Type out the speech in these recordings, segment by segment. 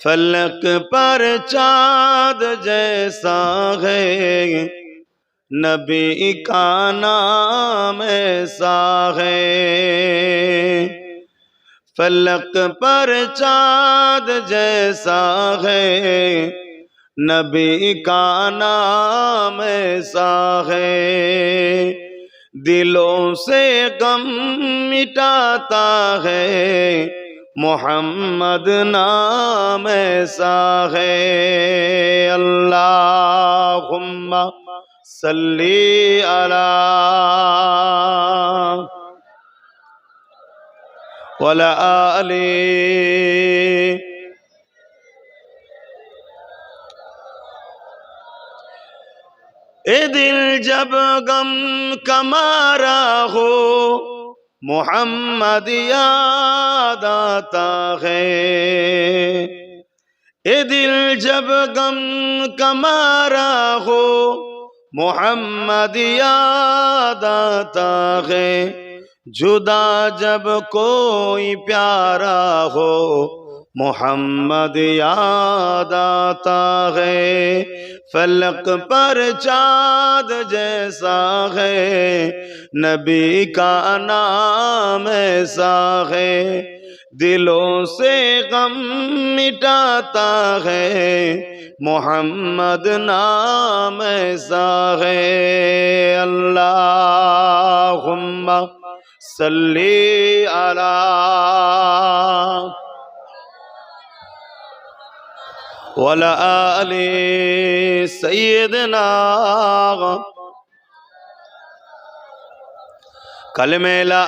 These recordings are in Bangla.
फलक पर चाँद जैसा है नबी का नाम ऐसा है। फलक पर चाँद जैसा है नबी का नाम ऐसा है। दिलों से गम मिटाता है मोहम्मद नाम ऐसा है। अल्लाहुम्मा सल्ली अला वला आली। ए दिल जब गम कमारा हो मोहम्मद याद आता है। ए दिल जब गम कमारा हो मोहम्मद याद आता है। जुदा जब कोई प्यारा हो मोहम्मद याद आता है। फलक पर चाँद जैसा है नबी का नाम ऐसा है। दिलों से गम मिटाता है मोहम्मद नाम ऐसा है। अल्लाहुम्मा सल्ली अला वला आली सय्यदना। कलमे ला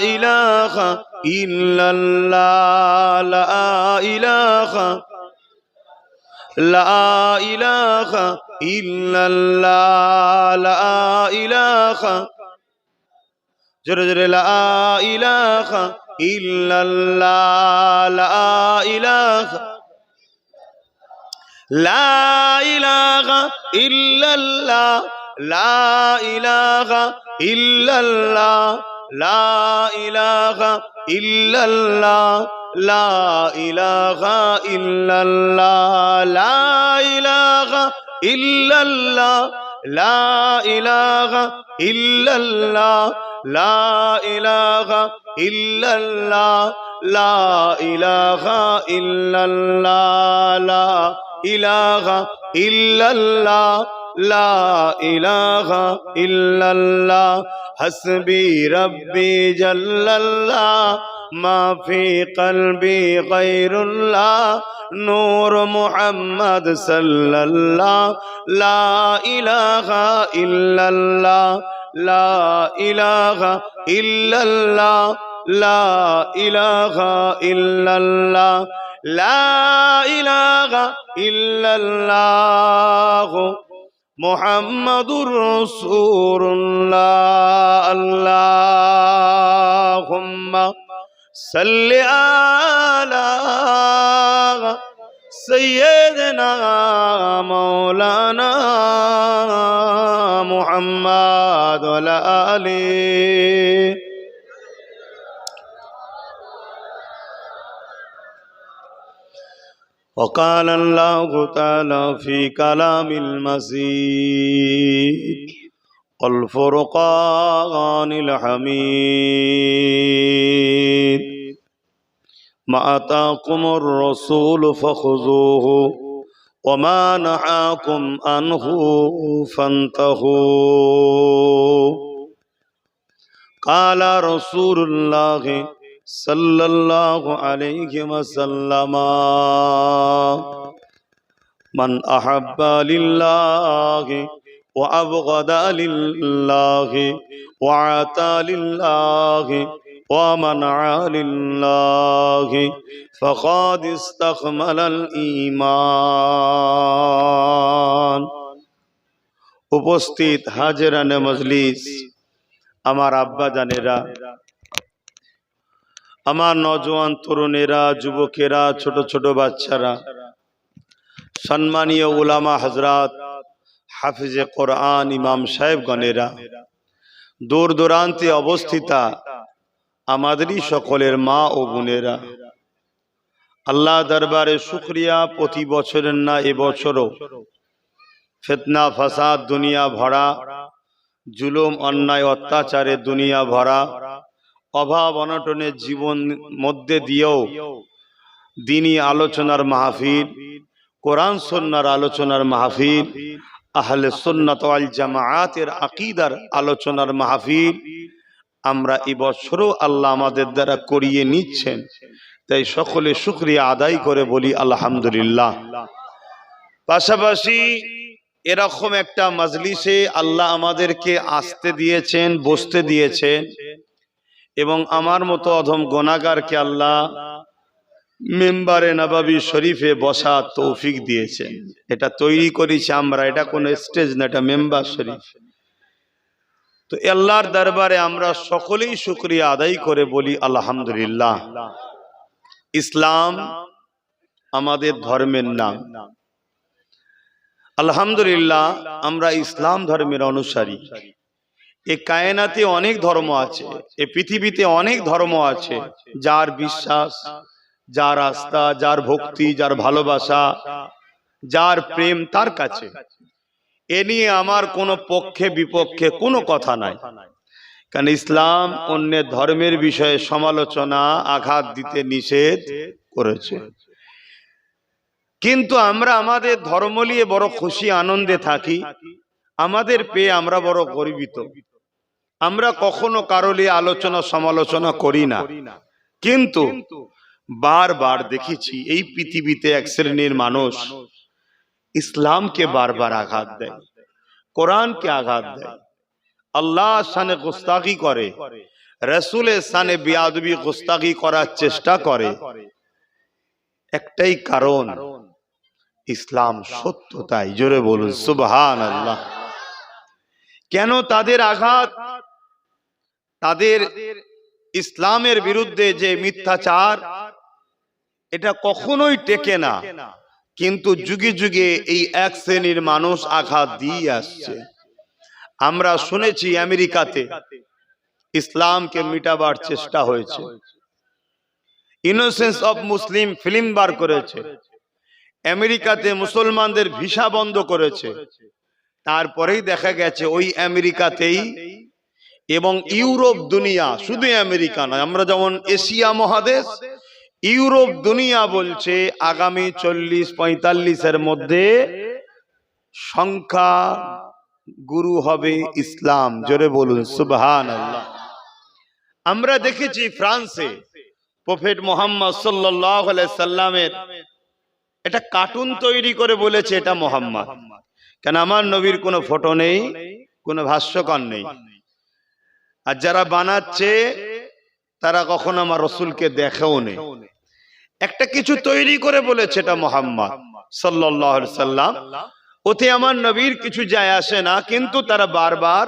इलाहा इल्लल्लाह ला इलाहा इल्लल्लाह ला इलाहा जोरे जोरे ला इलाहा इल्लल्लाह ला इलाहा ला इलाहा इल्लल्लाह ला इलाहा इल्लल्लाह ला इलाहा इल्लल्लाह ला इलाहा इल्लल्लाह ला इलाहा इल्लल्लाह ला इलाहा इल्लल्लाह ला इलाहा इल्लल्लाह ला इलाहा इल्लल्लाह ला इलाहा इल्लल्लाह ला इलाहा इल्लल्लाह। हस्बी रब्बी जल्लल्लाह मा फी क़ल्बी गैरुल्लाह नूर मुहम्मद सल्लल्लाह ला इलाहा इल्लल्लाह ला इलाहा इल्लल्लाह ला इलाहा इल्लल्लाह ला इलाहा इल्लल्लाह मुहम्मदुर रसूलुल्लाह। अल्लाहुम्मा सल्लि अला सय्यदना मौलाना मुहम्मद वला आली। वक़ाल अल्लाहु तआला फ़ी कलामिल मजीद वल फ़ुरक़ानिल हमीद मा आताकुमुर रसूल फ़ख़ुज़ूहु व मा नहाकुम अन्हु फ़न्तहू। क़ाल रसूलुल्लाह सल्लल्लाहु अलैहि वसल्लम मन अहब्बा लिल्लाहि व अबग़दा लिल्लाहि व अता लिल्लाहि व मनअ लिल्लाहि फ़क़द इस्तकमलल ईमान। उपस्थित हाजिराने मजलिस, आमार आब्बा जानेरा, आमार नौजवान तरुणेरा, जुबकेरा, छोटो छोटो बाच्चारा, सम्मानीय उलामा हजरात, हाफिजे कुरआन इमाम साहेब गणेरा, दूर दूरान्ते अवस्थिता आमादेरी सकलेर मा ओ बोनेरा, আল্লাহ দরবারে শুকরিয়া, প্রতি বছরের না এবছরও ফিতনা ফাসাদ দুনিয়া ভরা, জুলুম অন্যায় অত্যাচারে দুনিয়া ভরা, অভাব অনটনের জীবন মধ্যে দিয়েও দ্বীনি আলোচনার মাহফিল, কোরআন সুন্নাহর আলোচনার মাহফিল, আহলে সুন্নাত ওয়াল জামাআতের আকীদার আলোচনার মাহফিল আমরা এবছরও আল্লাহ আমাদের দ্বারা করিয়ে নিচ্ছেন। তাই সকলে শুকরিয়া আদায় করে বলি আলহামদুলিল্লাহ। পাশাপাশি এরকম একটা মজলিসে আল্লাহ আমাদেরকে আসতে দিয়েছেন, বসতে দিয়েছেন, এবং আমার মতো অধম গুনাহগারকে আল্লাহ মেম্বারে নববী শরীফে বসা তৌফিক দিয়েছেন। এটা তৈরি করেছি আমরা, এটা কোনো স্টেজ না, এটা মেম্বার শরীফ। তো আল্লাহর দরবারে আমরা সকলেই শুকরিয়া আদায় করে বলি আলহামদুলিল্লাহ। ইসলাম আমাদের ধর্মের নাম। আলহামদুলিল্লাহ, আমরা ইসলাম ধর্মের অনুসারী। এই কায়নাতে অনেক ধর্ম আছে, এই পৃথিবীতে অনেক ধর্ম আছে। যার বিশ্বাস, যার আস্থা, যার ভক্তি, যার ভালোবাসা, যার প্রেম তার কাছে। এ নিয়ে আমার কোনো পক্ষে বিপক্ষে কোনো কথা নাই, কারণ ইসলাম অন্যের ধর্মের বিষয়ে সমালোচনা, আঘাত দিতে নিষেধ করেছে। কিন্তু আমরা আমাদের ধর্ম নিয়ে বড় খুশি আনন্দে থাকি, আমাদের পেয়ে আমরা বড় গর্বিত। আমরা কখনো কারো নিয়ে আলোচনা সমালোচনা করি না, কিন্তু বারবার দেখেছি এই পৃথিবীতে এক শ্রেণীর মানুষ ইসলামকে বারবার আঘাত দেয়, কোরআনকে আঘাত দেয়, আল্লাহ শানে গুস্তাখি করে, রাসূলের শানে বেয়াদবি গুস্তাখি করার চেষ্টা করে। একটাই কারণ, ইসলাম সত্য, তাই জোরে বলুন সুবহানাল্লাহ। কেন তাদের আঘাত? তাদের ইসলামের বিরুদ্ধে যে মিথ্যাচার, এটা কখনোই টেকে না, কিন্তু যুগে যুগে এই এক শ্রেণীর মানুষ আঘাত দিয়ে আসছে। আমরা শুনেছি আমেরিকাতে ইসলামকে মিটাবার চেষ্টা হয়েছে, ইনোসেন্স অফ মুসলিম ফিল্ম বার করেছে, আমেরিকাতে মুসলমানদের ভিসা বন্ধ করেছে। তারপরেই দেখা গেছে ওই আমেরিকাতেই এবং ইউরোপ দুনিয়া, শুধু আমেরিকা নয়, আমরা যেমন এশিয়া মহাদেশ, ইউরোপ দুনিয়া বলছে আগামী 40-45 মধ্যে সংখ্যা গুরু হবে ইসলাম। জোরে বলুন সুবহানাল্লাহ। আমরা দেখেছি ফ্রান্সে প্রফেট মুহাম্মদ সাল্লাল্লাহু আলাইহি সাল্লামের এটা কার্টুন তৈরি করে বলেছে এটা মুহাম্মদ। কেন? আমার নবীর কোনো ফটো নেই, কোনো ভাষ্যকর নেই, আর যারা বানাচ্ছে তারা কখনো আমার রসুলকে দেখেও নেই। একটা কিছু তৈরি করে বলেছে এটা মুহাম্মদ সাল্লাল্লাহু আলাইহি সাল্লাম, ওতে আমার নবীর কিছু যায় আসে না, কিন্তু তারা বারবার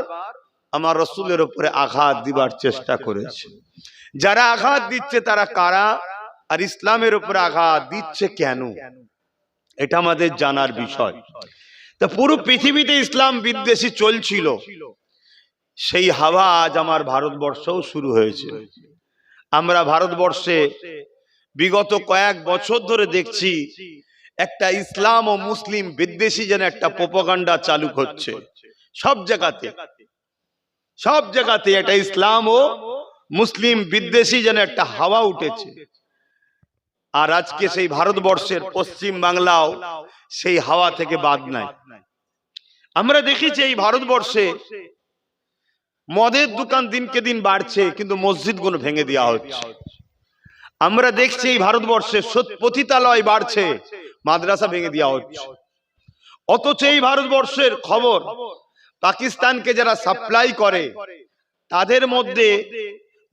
আমার রসুলের উপরে আঘাত দিবার চেষ্টা করেছে। যারা আঘাত দিচ্ছে তারা কারা, আর ইসলামের উপরে আঘাত দিচ্ছে কেন, এটা আমাদের জানার বিষয়। তা পুরো পৃথিবীতে ইসলাম বিদ্বেষী চলছিল, সেই হাওয়া আজ আমার ভারতবর্ষেও শুরু হয়েছে। আমরা ভারতবর্ষে বিগত কয়েক বছর ধরে দেখছি একটা ইসলাম ও মুসলিম বিদ্বেষী যেন একটা প্রোপাগান্ডা চালু হচ্ছে সব জায়গাতে, সব জায়গাতে একটা ইসলাম ও মুসলিম বিদ্বেষী যেন একটা হাওয়া উঠেছে। আর আজকে সেই ভারতবর্ষের পশ্চিম বাংলাও সেই হাওয়া থেকে বাদ নাই। আমরা দেখেছি এই ভারতবর্ষে মদের দোকান দিনকে দিন বাড়ছে, কিন্তু মসজিদগুলো ভেঙে দেওয়া হচ্ছে। আমরা দেখছি এই ভারতবর্ষে পতিতালয় বাড়ছে, মাদ্রাসা ভেঙে দেওয়া হচ্ছে। অথচ এই ভারতবর্ষের খবর, পাকিস্তানকে যারা সাপ্লাই করে তাদের মধ্যে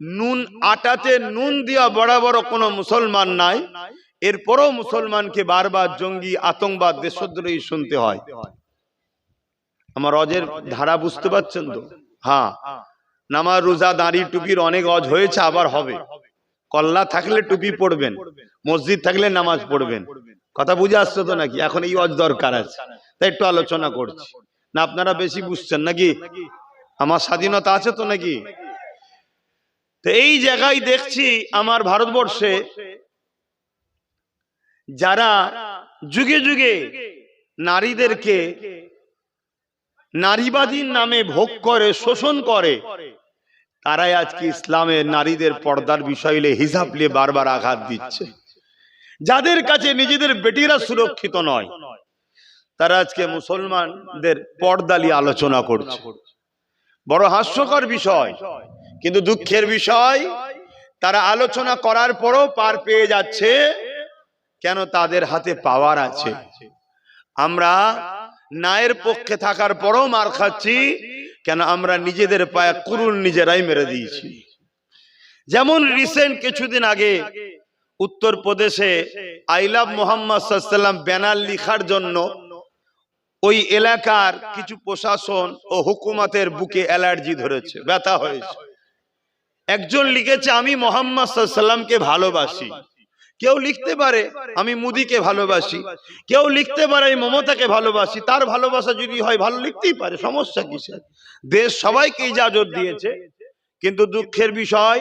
নুন, আটাতে নুন দেওয়া বড় বড় কোনো মুসলমান নাই, এরপরও মুসলমানকে বারবার জঙ্গি, আতঙ্কবাদ, দেশদ্রোহী শুনতে হয়। আমার অজের ধারা বুঝতে পারছেন তো? হ্যাঁ, নামাজ, রোজা, দাঁড়ি, টুপির অনেক অজ হয়েছে, আবার হবে। কল্লা থাকলে টুপি পড়বেন, মসজিদ থাকলে নামাজ পড়বেন। কথা বুঝে আসছে তো নাকি? এখন এই অজ দরকার আছে, তাই একটু আলোচনা করছি। না আপনারা বেশি বুঝছেন নাকি? আমার স্বাধীনতা আছে তো নাকি? তো এই জায়গায় দেখছি আমার ভারতবর্ষে যারা যুগে যুগে নারীদেরকে নারীবাদীর নামে ভোগ করে, শোষণ করে, তারাই আজকে ইসলামের নারীদের পর্দার বিষয়ে হিসাব নিয়ে বারবার আঘাত দিচ্ছে। যাদের কাছে নিজেদের বেটিরা সুরক্ষিত নয়, তারা আজকে মুসলমানদের পর্দা নিয়ে আলোচনা করছে। বড় হাস্যকর বিষয়, কিন্তু দুঃখের বিষয়, তারা আলোচনা করার পরও পার পেয়ে যাচ্ছে। কেন? তাদের হাতে পাওয়ার আছে। আমরা ন্যায়ের পক্ষে থাকার পরও মার খাচ্ছি। কেন? আমরা নিজেদের পায়ে কুরুল নিজেরাই মেরে দিয়েছি। যেমন রিসেন্ট কিছুদিন আগে উত্তরপ্রদেশে আই লাভ মোহাম্মদ সাল্লাল্লাহু আলাইহি ওয়াসাল্লাম ব্যানার লিখার জন্য ওই এলাকার কিছু প্রশাসন ও হুকুমতের বুকে অ্যালার্জি ধরেছে, ব্যথা হয়েছে। একজন লিখেছে আমি মোহাম্মদ সাল্লাল্লাহু আলাইহি ওয়াসাল্লামকে ভালোবাসি। কেউ লিখতে পারে আমি মোদিকে ভালোবাসি, কেউ লিখতে পারে আমি মমতাকে ভালোবাসি। তার ভালোবাসা যদি হয় ভালো লিখতেই পারে, সমস্যা কিসের? দেশ সবাইকে ইজাজত দিয়েছে। কিন্তু দুঃখের বিষয়,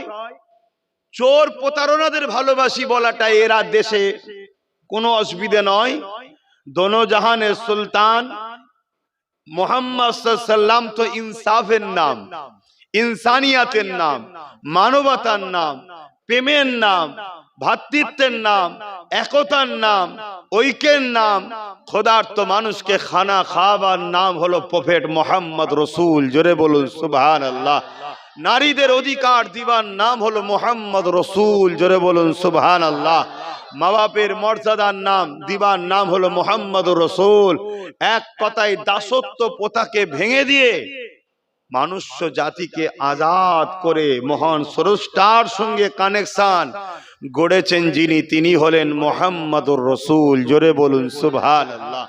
চোর প্রতারণাদের ভালোবাসি বলাটা এরা দেশে কোনো অসুবিধা নয়। দোনো জাহানের সুলতান মোহাম্মদ সাল্লাল্লাহু আলাইহি ওয়াসাল্লাম তো ইনসাফের নাম, ইনসানিয়াতের নাম, মানবতার নাম, প্রেমের নাম, ভাতৃত্বের নাম, একতার নাম, ঐক্যের নাম। খোদার তো মানুষকে খানা খাওয়াবার নাম হলো প্রফেট মোহাম্মদ রসুল। জোরে বলুন সুবহানাল্লাহ। নারীদের অধিকার দিবার নাম হলো মোহাম্মদ রসুল। জোরে বলুন সুবহানাল্লাহ। মা বাপের মর্যাদার নাম দিবার নাম হলো মোহাম্মদ রসুল। এক কথায় দাসত্ব প্রথাকে ভেঙে দিয়ে মানুষ্য জাতিকে আজাদ করে মহান স্রষ্টার সঙ্গে কানেকশন গড়েছেন যিনি, তিনি হলেন মোহাম্মদুর রসুল। জোরে বলুন সুবহানাল্লাহ।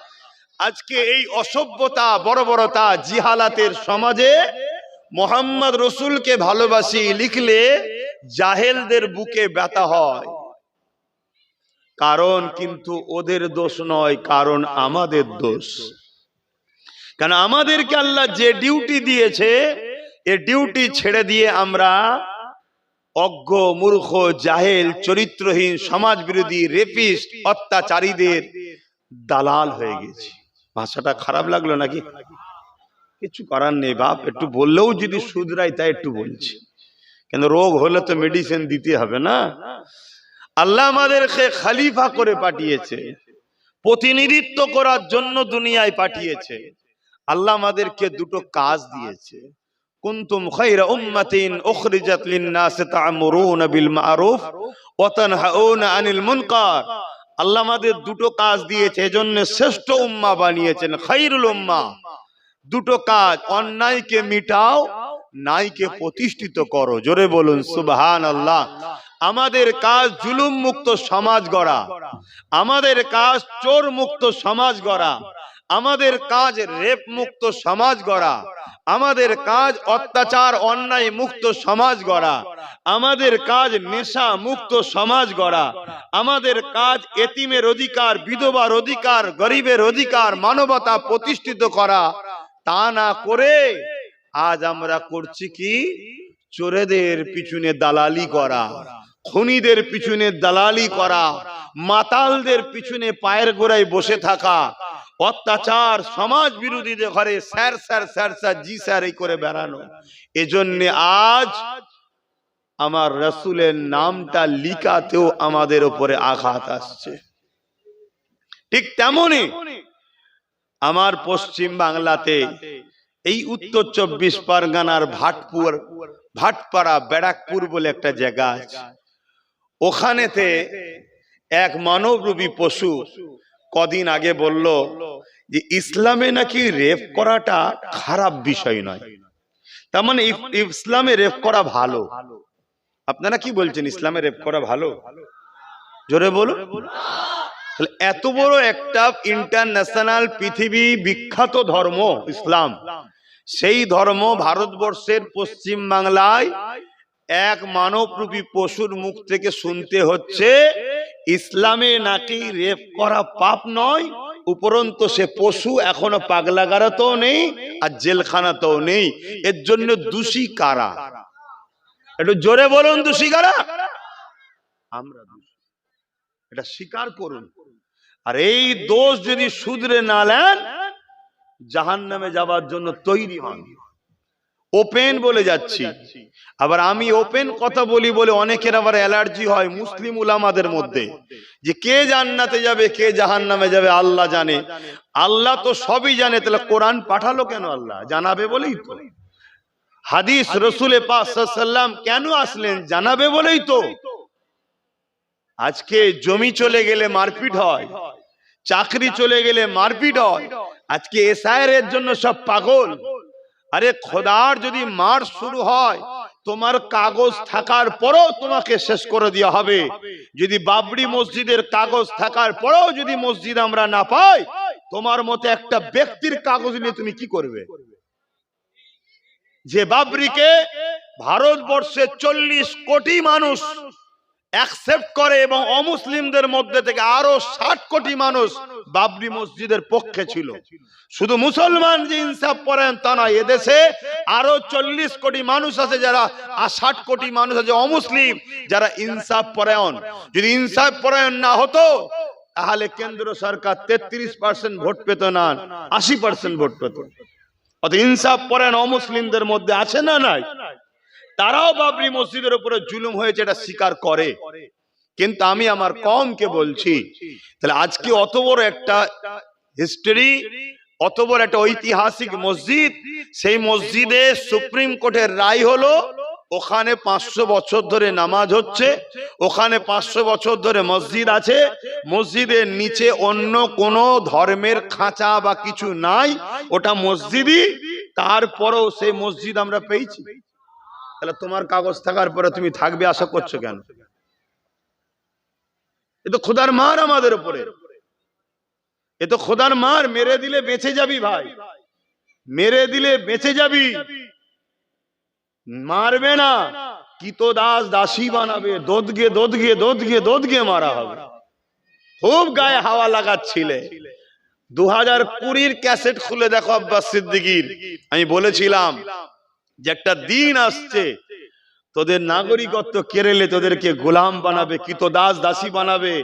আজকে এই অসভ্যতা, বর্বরতা, জিহালাতের সমাজে মোহাম্মদ রসুলকে ভালোবাসি লিখলে জাহেলদের বুকে ব্যথা হয়। কারণ কিন্তু ওদের দোষ নয়, কারণ আমাদের দোষ। কারণ আমাদেরকে আল্লাহ যে ডিউটি দিয়েছে, এ ডিউটি ছেড়ে দিয়ে আমরা অজ্ঞ, মূর্খ, জাহেল, চরিত্রহীন, সমাজ বিরোধী, রেপিস্ট, অত্যাচারীদের দালাল হয়ে গেছি। ভাষাটা খারাপ লাগলো নাকি? কিছু করার নেই বাপ, একটু বললেও যদি শুধরাই তাই একটু বলছি। কেন? রোগ হলে তো মেডিসিন দিতে হবে না? আল্লাহ আমাদেরকে খলিফা করে পাঠিয়েছে, প্রতিনিধিত্ব করার জন্য দুনিয়ায় পাঠিয়েছে। আল্লাহ আমাদেরকে দুটো কাজ দিয়েছে। কুনতুম খায়রা উম্মাতিন উখরিজাত লিন-নাস তা'মুরুনা বিল মা'রুফ ওয়া তানহাউনা আনিল মুনকার। আল্লাহ আমাদের দুটো কাজ দিয়েছে, এজন্য শ্রেষ্ঠ উম্মাহ বানিয়েছেন, খায়রুল উম্মাহ। দুটো কাজ, অন্যায়কে মিটাও, ন্যায়কে প্রতিষ্ঠিত করো। জোরে বলুন সুবহানাল্লাহ। আমাদের কাজ জুলুম মুক্ত সমাজ গড়া, আমাদের কাজ চোর মুক্ত সমাজ গড়া, আমাদের কাজ রেপ মুক্ত সমাজ গড়া, আমাদের কাজ অত্যাচার অন্যায় মুক্ত সমাজ গড়া, আমাদের কাজ নেশা মুক্ত সমাজ গড়া, আমাদের কাজ এতিমের অধিকার, বিধবার অধিকার, গরিবের অধিকার, মানবতা প্রতিষ্ঠিত করা। তা না করে আজ আমরা করছি কি? চোরেদের পিছনে দালালি করা, খুনিদের পিছনে দালালি করা, মাতালদের পিছনে পায়ের গোড়ায় বসে থাকা, অত্যাচার, সমাজ বিরোধীদের ঘরে স্যার স্যার স্যার স্যার জি স্যার এই করে বেড়ানো। এজন্য আজ আমার রাসূলের নামটা লিখাতেও আমাদের উপরে আঘাত আসছে। ঠিক তেমনি আমার পশ্চিম বাংলাতে এই উত্তর 24 পরগনার ভাটপাড়া ব্যারাকপুর বলে একটা জায়গা আছে। ওখানেতে এক মানবরূপী পশু কদিন আগে বলল যে ইসলামে নাকি রেপ করাটা খারাপ বিষয় নয়। তার মানে ইসলামে রেপ করা ভালো। আপনারা কি বলছেন? ইসলামে রেপ করা ভালো? জোরে বলুন। এত বড় একটা ইন্টারন্যাশনাল পৃথিবী বিখ্যাত ধর্ম ইসলাম, সেই ধর্ম ভারতবর্ষের পশ্চিম বাংলায় এক মানবরূপী পশুর মুখ থেকে শুনতে হচ্ছে ইসলামে নাকি রেপ করা পাপ নয়, উপরন্তু সে পশু এখনো পাগলাগারাতেও নেই আর জেলখানাতেও নেই। এর জন্য দোষী কারা? একটু জোরে বলুন, দোষী কারা? আমরা। এটা স্বীকার করুন। আর এই দোষ যদি শুধরে না নেন, জাহান্নামে যাবার জন্য তৈরি হন। ওপেন বলে যাচ্ছি। আবার আমি ওপেন কথা বলি বলে অনেকের আবার অ্যালার্জি হয় মুসলিম উলামাদের মধ্যে, যে কে জান্নাতে যাবে কে জাহান্নামে যাবে আল্লাহ জানে। আল্লাহ তো সবই জানে, তাহলে কোরআন পাঠালো কেন? আল্লাহ জানাবে বলেই তো। হাদিস রসুলে পাক সাল্লাল্লাহু আলাইহি ওয়াসাল্লাম কেন আসলেন? জানাবে বলেই তো। আজকে জমি চলে গেলে মারপিট হয়, চাকরি চলে গেলে মারপিট হয়, আজকে এসআইআর এর জন্য সব পাগল। আরে খোদার যদি মার শুরু হয়, তোমার কাগজ থাকার পরেও তোমাকে শেষ করে দেওয়া হবে। যদি বাবরি মসজিদের কাগজ থাকার পরেও যদি মসজিদ আমরা না পাই, তোমার মতে একটা ব্যক্তির কাগজ নিয়ে তুমি কি করবে? যে বাবরিকে ভারতবর্ষে 40 কোটি মানুষ অ্যাকসেপ্ট করে এবং অমুসলিমদের মধ্যে থেকে আরো 60 কোটি মানুষ বাবরি মসজিদের পক্ষে ছিল। শুধু মুসলমান যে ইনসাফ পরায়ণ তা নয়, এদেশে আরো 40 কোটি মানুষ আছে যারা, আর 60 কোটি মানুষ আছে অমুসলিম যারা ইনসাফ পরায়ণ। যদি ইনসাফ পরায়ণ না হতো তাহলে কেন্দ্র সরকার 33% ভোট পেত না, 80% ভোট পেত। অত ইনসাফ পরায়ণ অমুসলিমদের মধ্যে আছে না নাই? তারাও বাবরি মসজিদের উপরে জুলুম হয়েছে এটা স্বীকার করে। কিন্তু আমি আমার কওমকে বলছি, তাহলে আজকে অত বড় একটা হিস্টরি, অত বড় একটা ঐতিহাসিক মসজিদ, সেই মসজিদে সুপ্রিম কোর্টের রায় হলো ওখানে 500 বছর ধরে নামাজ হচ্ছে, ওখানে 500 বছর ধরে মসজিদ আছে, মসজিদের নিচে অন্য কোনো ধর্মের খাঁচা বা কিছু নাই, ওটা মসজিদই। তারপরেও সেই মসজিদ আমরা পেয়েছি। তাহলে তোমার কাগজ থাকার পরে তুমি থাকবে আশা করছো কেন? এ তো খোদার মার আমাদের উপরে, এ তো খোদার মার। মেরে দিলে বেঁচে যাবি ভাই, মেরে দিলে বেঁচে যাবি, মারবে না কি তো দাস দাসী বানাবে, দোদগে দোদগে দোদগে দোদগে মারা হবে। খুব গায়ে হাওয়া লাগাচ্ছিলে। 2020 ক্যাসেট খুলে দেখো আব্বাস সিদ্দিকীর। আমি বলেছিলাম যে একটা দিন আসছে তোদের নাগরিকত্ব কেড়ে তোদেরকে গোলাম বানাবে, কি তো দাস দাসী বানাবে।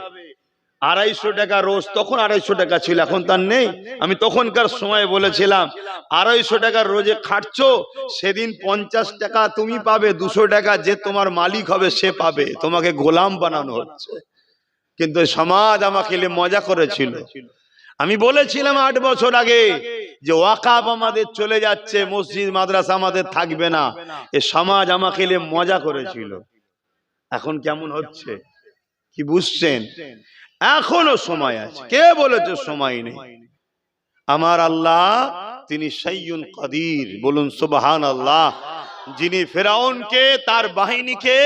250 টাকা রোজ, তখন 250 টাকা ছিল, এখন তার নেই। আমি তখনকার সময় বলেছিলাম 250 টাকা রোজে খাটছো, সেদিন 50 টাকা তুমি পাবে, 200 টাকা যে তোমার মালিক হবে সে পাবে। তোমাকে গোলাম বানানো হচ্ছে। কিন্তু সমাজ আমাকে মজা করেছিল। আমি বলেছিলাম 8 বছর আগে যে ওয়াকাফ আমাদের চলে যাচ্ছে, মসজিদ মাদ্রাসা আমাদের থাকবে না। এ সমাজ আমাকে মজা করেছিল। এখন কেমন হচ্ছে কি বুঝছেন? এখনো সময় আছে। কে বলেছে সময় নেই? আমার আল্লাহ তিনি সাইয়্যুন কাদির, বলুন সুবহানাল্লাহ। যিনি ফেরাউনকে তার বাহিনীকে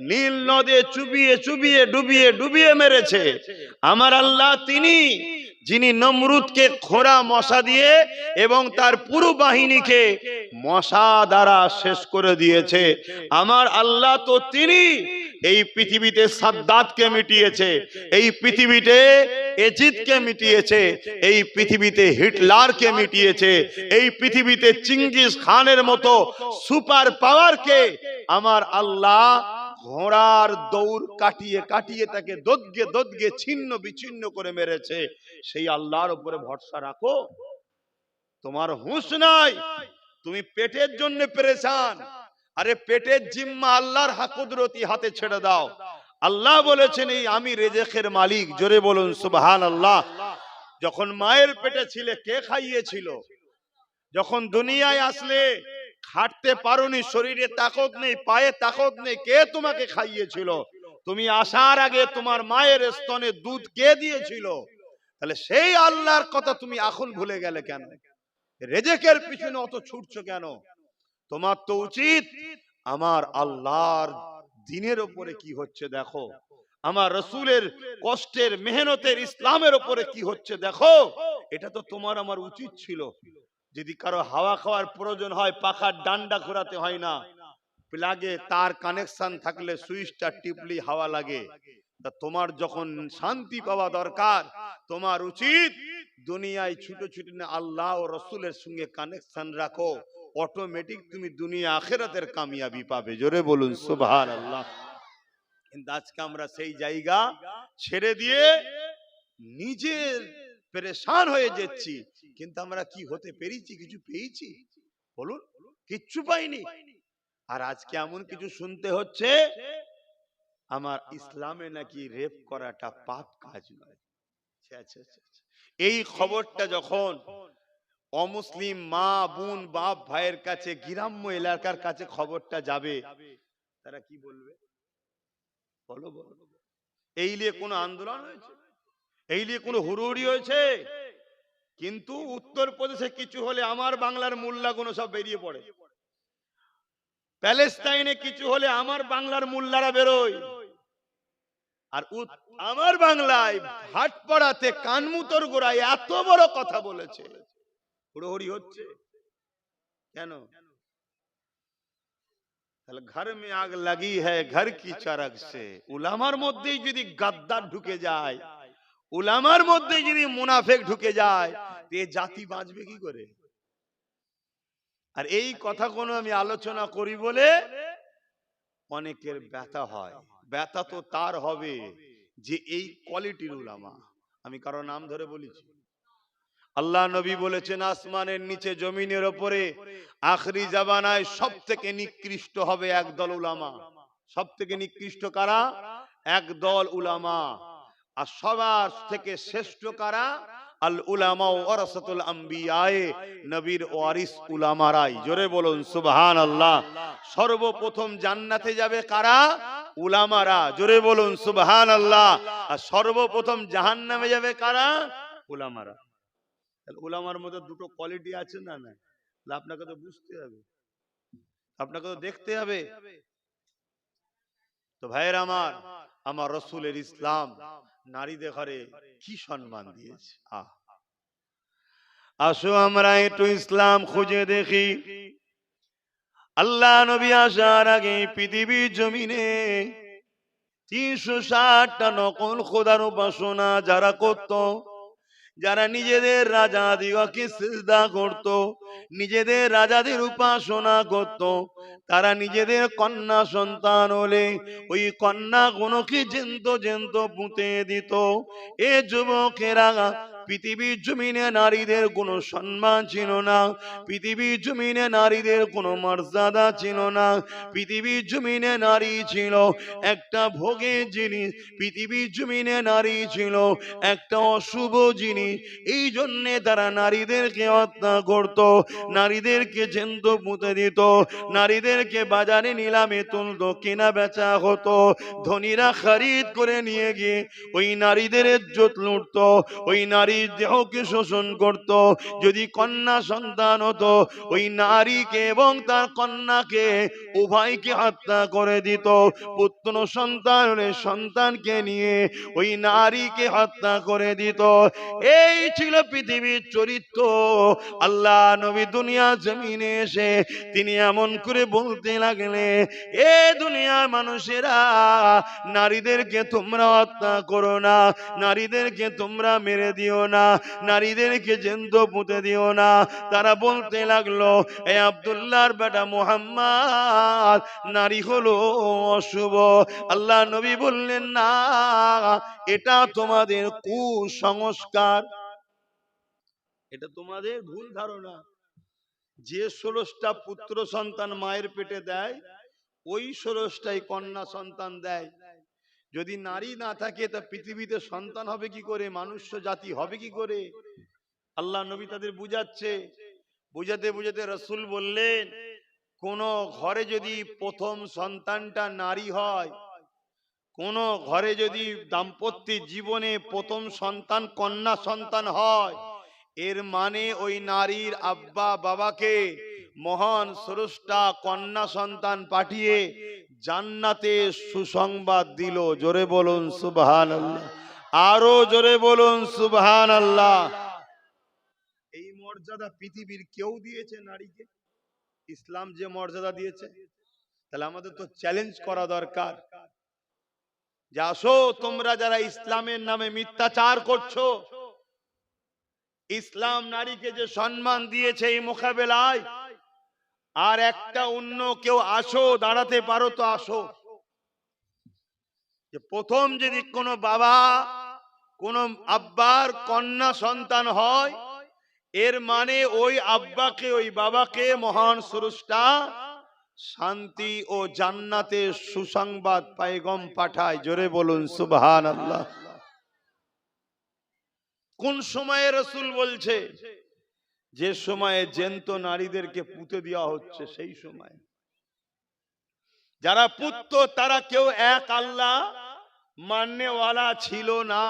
নীল নদে চুবিয়ে চুবিয়ে ডুবিয়ে ডুবিয়ে মেরেছে, আমার আল্লাহ তিনি যিনি নমরুদকে খোঁড়া মশা দিয়ে এবং তার পুরো বাহিনীকে মশা দ্বারা শেষ করে দিয়েছে, আমার আল্লাহ তো তিনি এই পৃথিবীতে সাদ্দাতকে মিটিয়েছে, এই পৃথিবীতে এজিদকে মিটিয়েছে, এই পৃথিবীতে হিটলারকে মিটিয়েছে, এই পৃথিবীতে চিঙ্গিস খানের মতো সুপার পাওয়ারকে আমার আল্লাহ ঘোড়ার দৌড় কাটিয়ে কাটিয়ে তাকে দোদগে দোদগে ছিন্ন বিচ্ছিন্ন করে মেরেছে। সেই আল্লাহর উপরে ভরসা রাখো। তোমার হুঁশ নাই, তুমি পেটের জন্য পেরেশান। আরে পেটের জিম্মা আল্লাহর কুদরতি হাতে ছেড়ে দাও। আল্লাহ বলেছেন এই আমি রেজেকের মালিক। জোরে বলুন সুবহানাল্লাহ। যখন মায়ের পেটে ছিলে কে খাইয়েছিল? যখন দুনিয়ায় আসলে খাটতে পারোনি, শরীরে তাকত নেই, পায়ে তাকত নেই, কে তোমাকে খাইয়েছিল? তুমি আসার আগে তোমার মায়ের স্তনে দুধ কে দিয়েছিল? তাহলে সেই আল্লাহর কথা তুমি এখন ভুলে গেলে কেন? রেজেকের পিছনে অত ছুটছো কেন? তোমার তো উচিত আমার আল্লাহর দ্বীনের উপরে কি হচ্ছে দেখো, আমার রাসূলের কষ্টের মেহনতের ইসলামের উপরে কি হচ্ছে দেখো। এটা তো তোমার আমার উচিত ছিল। যদি কারো হাওয়া খাওয়ার প্রয়োজন হয় পাখার ডান্ডা ঘোরাতে হয় না, প্লাগে তার কানেকশন থাকলে সুইচটা টিপলি হাওয়া লাগে। তা তোমার যখন শান্তি পাওয়া দরকার, তোমার উচিত দুনিয়ায় ছুটো ছুটি না আল্লাহ ও রাসূলের সঙ্গে কানেকশন রাখো। অটোমেটিক তুমি দুনিয়া আখিরাতের কামিয়াবি পাবে। জোরে বলুন সুবহানাল্লাহ। কিন্তু আজকে আমরা সেই জায়গা ছেড়ে দিয়ে নিজের পেরেশান হয়ে যাচ্ছি, কিন্তু আমরা কি হতে পেরেছি? কিছু পেয়েছি? বলুন, কিচ্ছু পাইনি। আর আজকে এমন কিছু শুনতে হচ্ছে, আমার ইসলামে নাকি রেপ করাটা পাপ কাজ নয়। আচ্ছা, আচ্ছা, আচ্ছা। এই খবরটা যখন অমুসলিম মা বোন বাপ ভাইয়ের কাছে, গ্রাম্য এলাকার কাছে খবরটা যাবে, তারা কি বলবে? বলো বলো। এই নিয়ে কোনো আন্দোলন হয়েছে? এই নিয়ে কোনো হুড়োহুড়ি হয়েছে? কিন্তু উত্তরপ্রদেশে কিছু হলে আমার বাংলার মোল্লাগুলো সব বেরিয়ে পড়ে, প্যালেস্টাইনে কিছু হলে আমার বাংলার মোল্লারা বেরোয়, আর আমার বাংলায় ভাটপাড়াতে কানমুতর গোড়ায় এত বড় কথা বলেছে, হুড়োহুড়ি হচ্ছে কেন? তাহলে ঘর মে আগ লাগি হ্যায় ঘর কি চরক সে। উলামার মধ্যেই যদি গাদ্দার ঢুকে যায়, উলামার মধ্যে যদি মুনাফেক ঢুকে যায়, এ জাতি বাঁচবে কি করে? আর এই কথা কোনো আমি আলোচনা করি বলে অনেকের ব্যথা হয়। ব্যথা তো তার হবে যে এই কোয়ালিটির উলামা। আমি কারো নাম ধরে বলেছি? আল্লাহ নবী বলেছেন, আসমানের নিচে জমিনের ওপরে আখরি জামানায় সব থেকে নিকৃষ্ট হবে একদল উলামা। সব থেকে নিকৃষ্ট কারা? একদল উলামা। আর সবার থেকে শ্রেষ্ঠ কারা? আল উলামা ওয়ারাসাতুল আম্বিয়া, নবীর ওয়ারিস উলামারাই। জোরে বলুন সুবহানাল্লাহ। সর্বপ্রথম জান্নাতে যাবে কারা? উলামারা। জোরে বলুন সুবহানাল্লাহ। আর সর্বপ্রথম জাহান্নামে যাবে কারা? উলামারা। উলামার মধ্যে দুটো কোয়ালিটি আছে না? না, আপনাকে তো বুঝতে হবে, আপনাকে তো দেখতে হবে। তো ভাইয়ের আমার, আমার রসুলের ইসলাম নারীদের ঘরে কি সম্মান দিয়েছে। আসো আমরা একটু ইসলাম খুঁজে দেখি। আল্লাহ নবী আসার আগে পৃথিবীর জমিনে 360টা নকল খোদার উপাসনা যারা করত, যারা নিজেদের রাজা দিগকে সিজদা করত, নিজেদের রাজাদের উপাসনা করত, তারা নিজেদের কন্যা সন্তান হলে ওই কন্যা গুলোকে জ্যান্ত জ্যান্ত পুঁতে দিত। এ যুবকেরা, পৃথিবীর জমিনে নারীদের কোনো সম্মান ছিল না, পৃথিবীর জমিনে নারীদের কোনো মর্যাদা ছিল না, পৃথিবীর জমিনে নারী ছিল একটা ভোগের জিনিস, পৃথিবীর জমিনে নারী ছিল একটা অশুভ জিনিস। এই জন্যে তারা নারীদেরকে হত্যা করত, নারীদেরকে জ্যান্ত পুঁতে দিত, নারীদেরকে বাজারে নিলামে তুলতো, কেনা বেচা হতো। ধনীরা খরিদ করে নিয়ে গিয়ে ওই নারীদের ইজ্জত লুটত, ওই নারীর দেহকে শোষণ করত। যদি কন্যা সন্তান হতো, ওই নারীকে এবং তার কন্যাকে উভয়কে হত্যা করে দিত। পুত্র সন্তান হলে সন্তানকে নিয়ে ওই নারীকে হত্যা করে দিত। এই ছিল পৃথিবীর চরিত্র। আল্লাহ নবী দুনিয়া জমিনে এসে তিনি এমন করে বলতে লাগলে, এ দুনিয়ার মানুষেরা, নারীদেরকে তোমরা হত্যা করো না, নারীদেরকে তোমরা মেরে দিও না, নারীদেরকে জ্যান্ত পুঁতে দিও না। তারা বলতে লাগলো, এ আব্দুল্লাহর বেটা মুহাম্মদ, নারী হলো অশুভ। আল্লাহ নবী বললেন, না, এটা তোমাদের কুসংস্কার, এটা তোমাদের ভুল ধারণা। যে 16টা পুত্র সন্তান মায়ের পেটে দেয়, ওই 16টাই কন্যা সন্তান দেয়। যদি নারী না থাকে তা পৃথিবীতে সন্তান হবে কি করে, মানুষ জাতি হবে কি করে? আল্লাহ নবী তাদের বুঝাচ্ছে। বুঝাতে বুঝাতে রাসূল বললেন, কোন ঘরে যদি প্রথম সন্তানটা নারী হয়, কোন ঘরে যদি দাম্পত্য জীবনে প্রথম সন্তান কন্যা সন্তান হয়, এর মানে ওই নারীর আব্বা বাবাকে মহান স্রষ্টা কন্যা সন্তান পাঠিয়ে জান্নাতে সুসংবাদ দিল। জোরে বলুন সুবহানাল্লাহ, আরো জোরে বলুন সুবহানাল্লাহ। এই মর্যাদা পৃথিবীর কেউ দিয়েছে নারীকে? ইসলাম যে মর্যাদা দিয়েছে, তাহলে আমাদের তো চ্যালেঞ্জ করা দরকার যে আসো তোমরা যারা ইসলামের নামে মিথ্যাচার করছো, ইসলাম নারীকে যে সম্মান দিয়েছে এই মোকাবেলায় আর একটা অন্য কেউ আসো, দাঁড়াতে পারো তো আসো। যে প্রথম যদি কোনো বাবা কোন আব্বার কন্যা সন্তান হয়, এর মানে ওই আব্বাকে ওই বাবাকে মহান স্রষ্টা শান্তি ও জান্নাতে সুসংবাদ পায়গম পাঠায়। জোরে বলুন সুবহানাল্লাহ। কোন সময়ে রাসূল বলছে? যে সময়ে জ্যান্ত নারীদেরকে পুঁতে দেওয়া হচ্ছে সেই সময়। যারা পুততো তারা কেউ এক আল্লাহ মাননেওয়ালা ছিল না।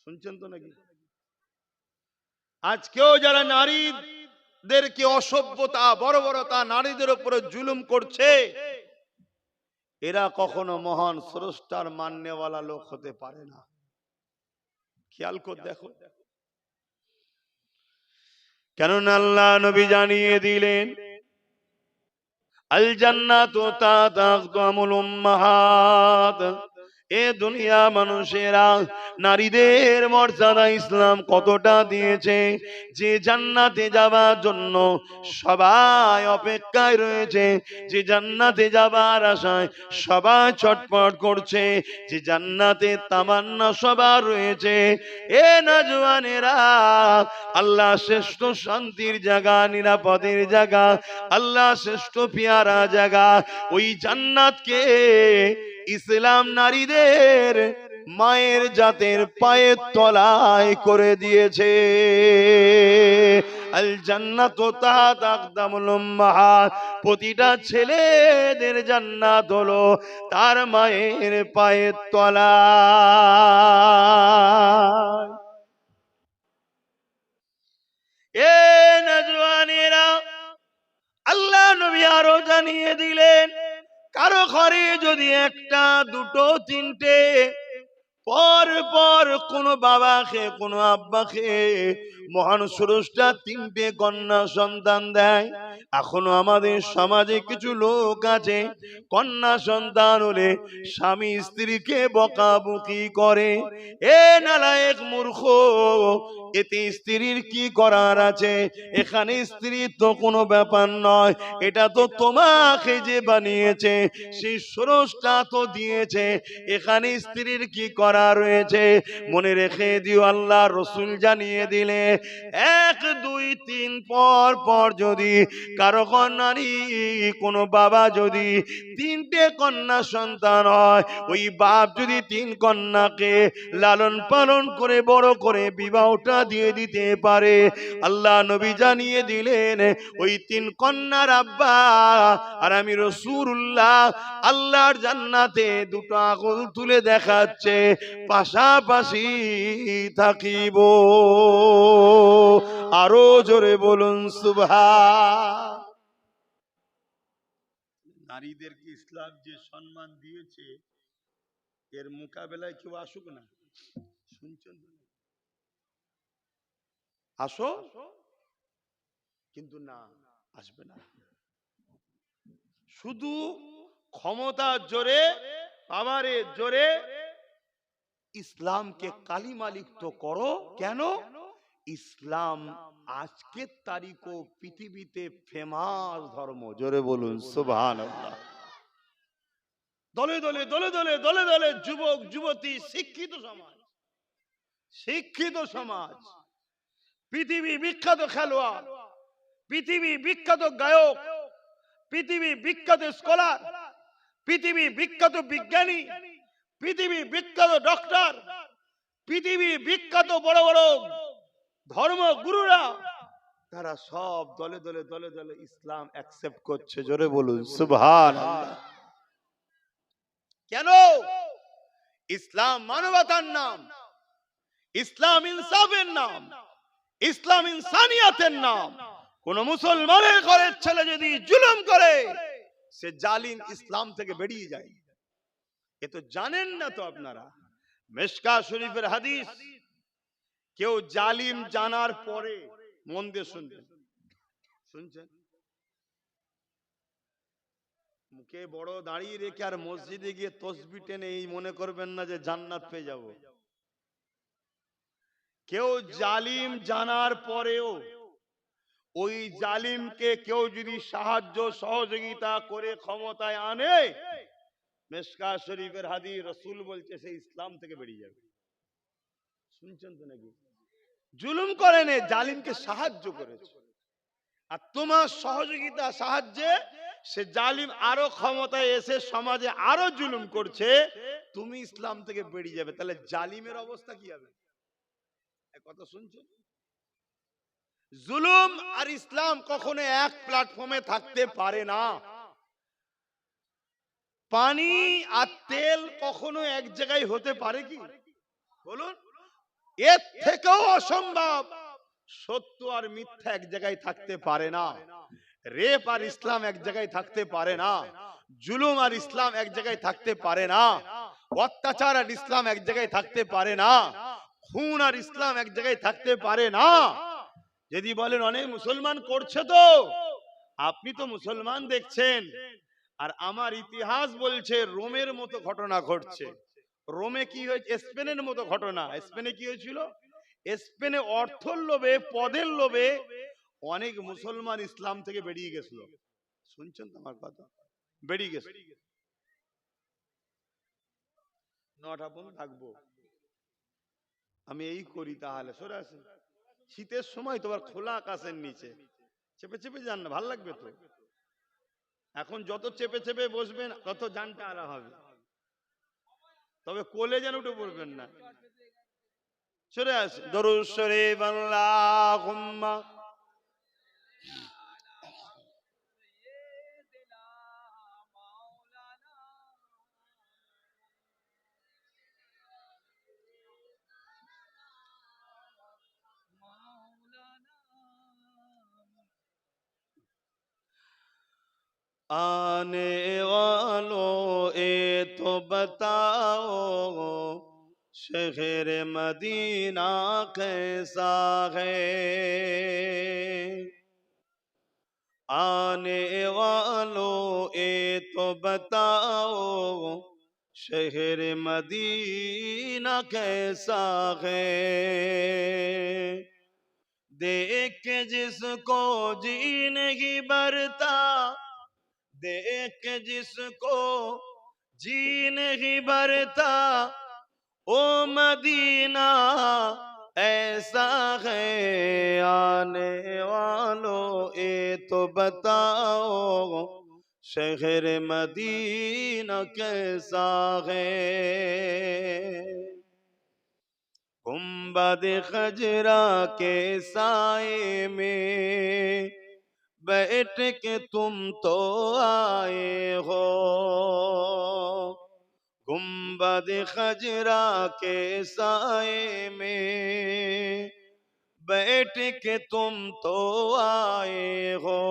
শুনছেন তো নাকি? আজকেও যারা নারীদেরকে অসভ্যতা বর্বরতা নারীদের উপরে জুলুম করছে, এরা কখনো মহান স্রষ্টার মাননেওয়ালা লোক হতে পারে না। খেয়াল করে দেখো। কেননা আল্লাহ নবী জানিয়ে দিলেন, আল জান্নাতু তাতাকদামুল উম্মাহাত। এ দুনিয়া মানুষেরা, নারীদের মর্যাদা ইসলাম কতটা দিয়েছে, যে জান্নাতে যাবার জন্য সবাই অপেক্ষায় রয়েছে, যে জান্নাতে যাবার আশায় সবাই ছটফট করছে, যে জান্নাতে তামান্না সবার রয়েছে। এ নওজওয়ানেরা, আল্লাহ শ্রেষ্ঠ শান্তির জায়গা, নিরাপদের জায়গা, আল্লাহ শ্রেষ্ঠ পিয়ারা জায়গা, ওই জান্নাতকে ইসলাম নারীদের মায়ের জাতের পায়ের তলায় করে দিয়েছে। আল জান্নাতু তাহতা আকদামুল উম্মাহাত। প্রতিটা ছেলেদের জান্নাত হলো তার মায়ের পায়ের তলায়। এ নওজওয়ানেরা, আল্লাহ নবী আরো জানিয়ে দিলেন, কারো ঘরে যদি একটা দুটো তিনটে পর পর কোন বাবাকে কোন আব্বাকে মহান স্রষ্টা তিনটে কন্যা সন্তান দেয়। এখনো আমাদের সমাজে কিছু লোক আছে, কন্যা সন্তান হলে স্বামী স্ত্রীকে বকাবকি করে। এ নালায়েক মূর্খ, এতে স্ত্রীর কি করার আছে? এখানে স্ত্রী তো কোনো ব্যাপার নয়, এটা তো তোমাকে যে বানিয়েছে সেই স্রষ্টা তো দিয়েছে, এখানে স্ত্রীর কি করা রয়েছে? মনে রেখে দিও, আল্লাহ রসুল জানিয়ে দিলে, 1 2 3 পর পর যদি কারো নারী কোনো বাবা যদি তিনটে কন্যা সন্তান হয়, ওই বাপ যদি 3 কন্যাকে লালন পালন করে বড় করে বিবাহটা দিয়ে দিতে পারে, আল্লাহ নবী জানিয়ে দিলেন, ওই 3 কন্যার আব্বা আর আমি রাসূলুল্লাহ আল্লাহর জান্নাতে দুটো আঙুল তুলে দেখাচ্ছে, পাশাপাশি থাকিব। আরো জোরে বলুন সুবহান। নারীদেরকে ইসলাম যে সম্মান দিয়েছে, এর মোকাবেলায় কেউ আসুক না। শুনছেন? আসো, কিন্তু না, আসবে না। শুধু ক্ষমতার জোরে, পাওয়ারের জোরে ইসলামকে কালিমা লিপ্ত করো। কেন? ইসলাম আজকের তারিখও পৃথিবীতে ফেমাস ধর্ম। জোরে বলুন সুবহানাল্লাহ। দলে দলে দলে দলে দলে দলে যুবক যুবতী, শিক্ষিত সমাজ, শিক্ষিত সমাজ, পৃথিবী বিখ্যাত খেলোয়াড়, পৃথিবী বিখ্যাত গায়ক, পৃথিবী বিখ্যাত স্কলার, পৃথিবী বিখ্যাত বিজ্ঞানী, পৃথিবী বিখ্যাত ডক্টর, পৃথিবী বিখ্যাত বড় বড় ধর্মগুরুরা, তারা সব দলে দলে দলে দলে ইসলাম অ্যাকসেপ্ট করছে। জোরে বলুন সুবহানাল্লাহ। কেন? ইসলাম মানবতার নাম, ইসলাম ইনসাফের নাম, ইসলাম ইনসানিয়াতের নাম। কোন মুসলমানের ঘরের ছেলে যদি জুলুম করে, সে জালিম ইসলাম থেকে বেরিয়ে যায়। এ তো জানেন না তো আপনারা। মিশকা শরীফের হাদিস, কেউ জালিম জানার পরে, মন দিয়ে শুনবেন, শুনছেন? মুখে বড় দাঁড়িয়ে রেখে আর মসজিদে গিয়ে তসবিহ টেনে এই মনে করবেন না যে জান্নাত পেয়ে যাব। কেউ জালিম জানার পরেও ওই জালিমকে কেউ যদি সাহায্য সহযোগিতা করে ক্ষমতায় আনে, মিশকা শরীফের হাদিস, রাসূল বলছে সে ইসলাম থেকে বেরিয়ে যাবে। শুনছেন তো নাকি? জুলুম করেনি, জালিমকে সাহায্য করেছে। আর তোমার সহযোগিতা সাহায্যে সে জালিম আরো ক্ষমতায় এসে সমাজে আরো জুলুম করছে, তুমি ইসলাম থেকে বেরিয়ে যাবে। তাহলে জালিমের অবস্থা কি হবে? কথা শুনছেন? জুলুম আর ইসলাম কখনো এক প্ল্যাটফর্মে থাকতে পারে না। পানি আর তেল কখনো এক জায়গায় হতে পারে কি বলুন? এর থেকেও অসম্ভব। সত্য আর মিথ্যা এক জায়গায় থাকতে পারে না। রেপ আর ইসলাম এক জায়গায় থাকতে পারে না। জুলুম আর ইসলাম এক জায়গায় থাকতে পারে না। অত্যাচার আর ইসলাম এক জায়গায় থাকতে পারে না। খুন আর ইসলাম এক জায়গায় থাকতে পারে না। যদি বলেন অনেক মুসলমান করছে, তো আপনি তো মুসলমান দেখছেন, আর আমার ইতিহাস বলছে রোমের মতো ঘটনা ঘটছে। রোমে কি হয়েছে? স্পেনের মতো ঘটনা। স্পেনে কি হয়েছিল? স্পেনে অর্থের লোভে, পদের লোভে অনেক মুসলমান ইসলাম থেকে বেরিয়ে গেছিল। শুনছেন তো আমার কথা? বেরিয়ে গেছে। নটা পর্যন্ত থাকবো আমি, এই করি। তাহলে সরে আসেন। শীতের সময় তোমার খোলা আকাশের নিচে চেপে চেপে যান না, ভাল লাগবে তো। এখন যত চেপে চেপে বসবেন তত জানটা আলা হবে, তবে কোলে যেন উঠে পড়বেন না। সরে আসেন। দরুদ শরীফ আল্লাহুম্মা आने वालों ए तो बताओ शहर मदीना कैसा है। आने वालों ए तो बताओ शहर मदीना कैसा है। देख के जिसको जी नहीं भरता, देख के जिसको जी नहीं भरता, ओ मदीना ऐसा है। आने वालों ये तो बताओ शहर मदीना कैसा है। गुंबद खजरा के साए में बैठ के तुम तो आए हो। गुंबद खजरा के साए में बैठ के तुम तो आए हो।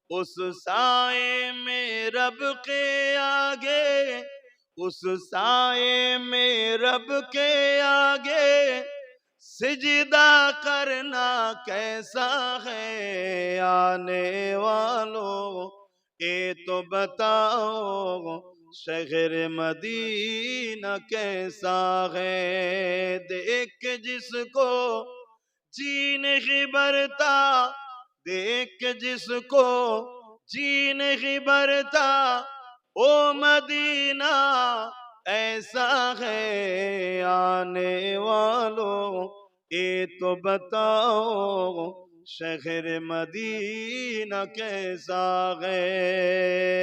उस साए में रब के आगे, उस साए में रब के आगे सिजदा करना कैसा है। आने वालों ये तो बताओ शहर मदीना कैसा है। देख जिसको जी नहीं भरता, देख जिसको जी नहीं भरता, ओ मदीना ऐसा है। आने वालों ये तो बताओ शहर मदीना कैसा है।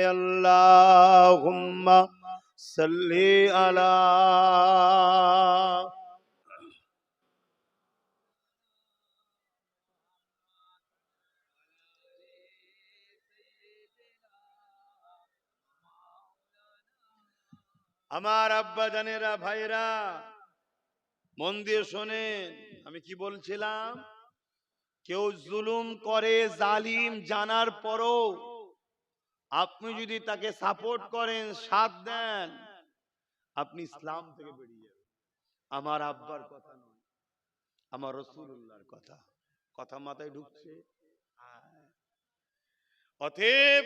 अल्लाहुम्मा सल्ली अला। আমার আব্বা জানেরা, ভাইরা, মন দিয়ে শোনেন আমি কি বলছিলাম। কেউ জুলুম করে, জালিম জানার পরও আপনি যদি তাকে সাপোর্ট করেন, সাথ দেন, আপনি ইসলাম থেকে বেরিয়ে যাবেন। আমার আব্বার কথা নয়, আমার রাসূলুল্লাহর কথা। কথা মাথায় ঢুকছে? অতএব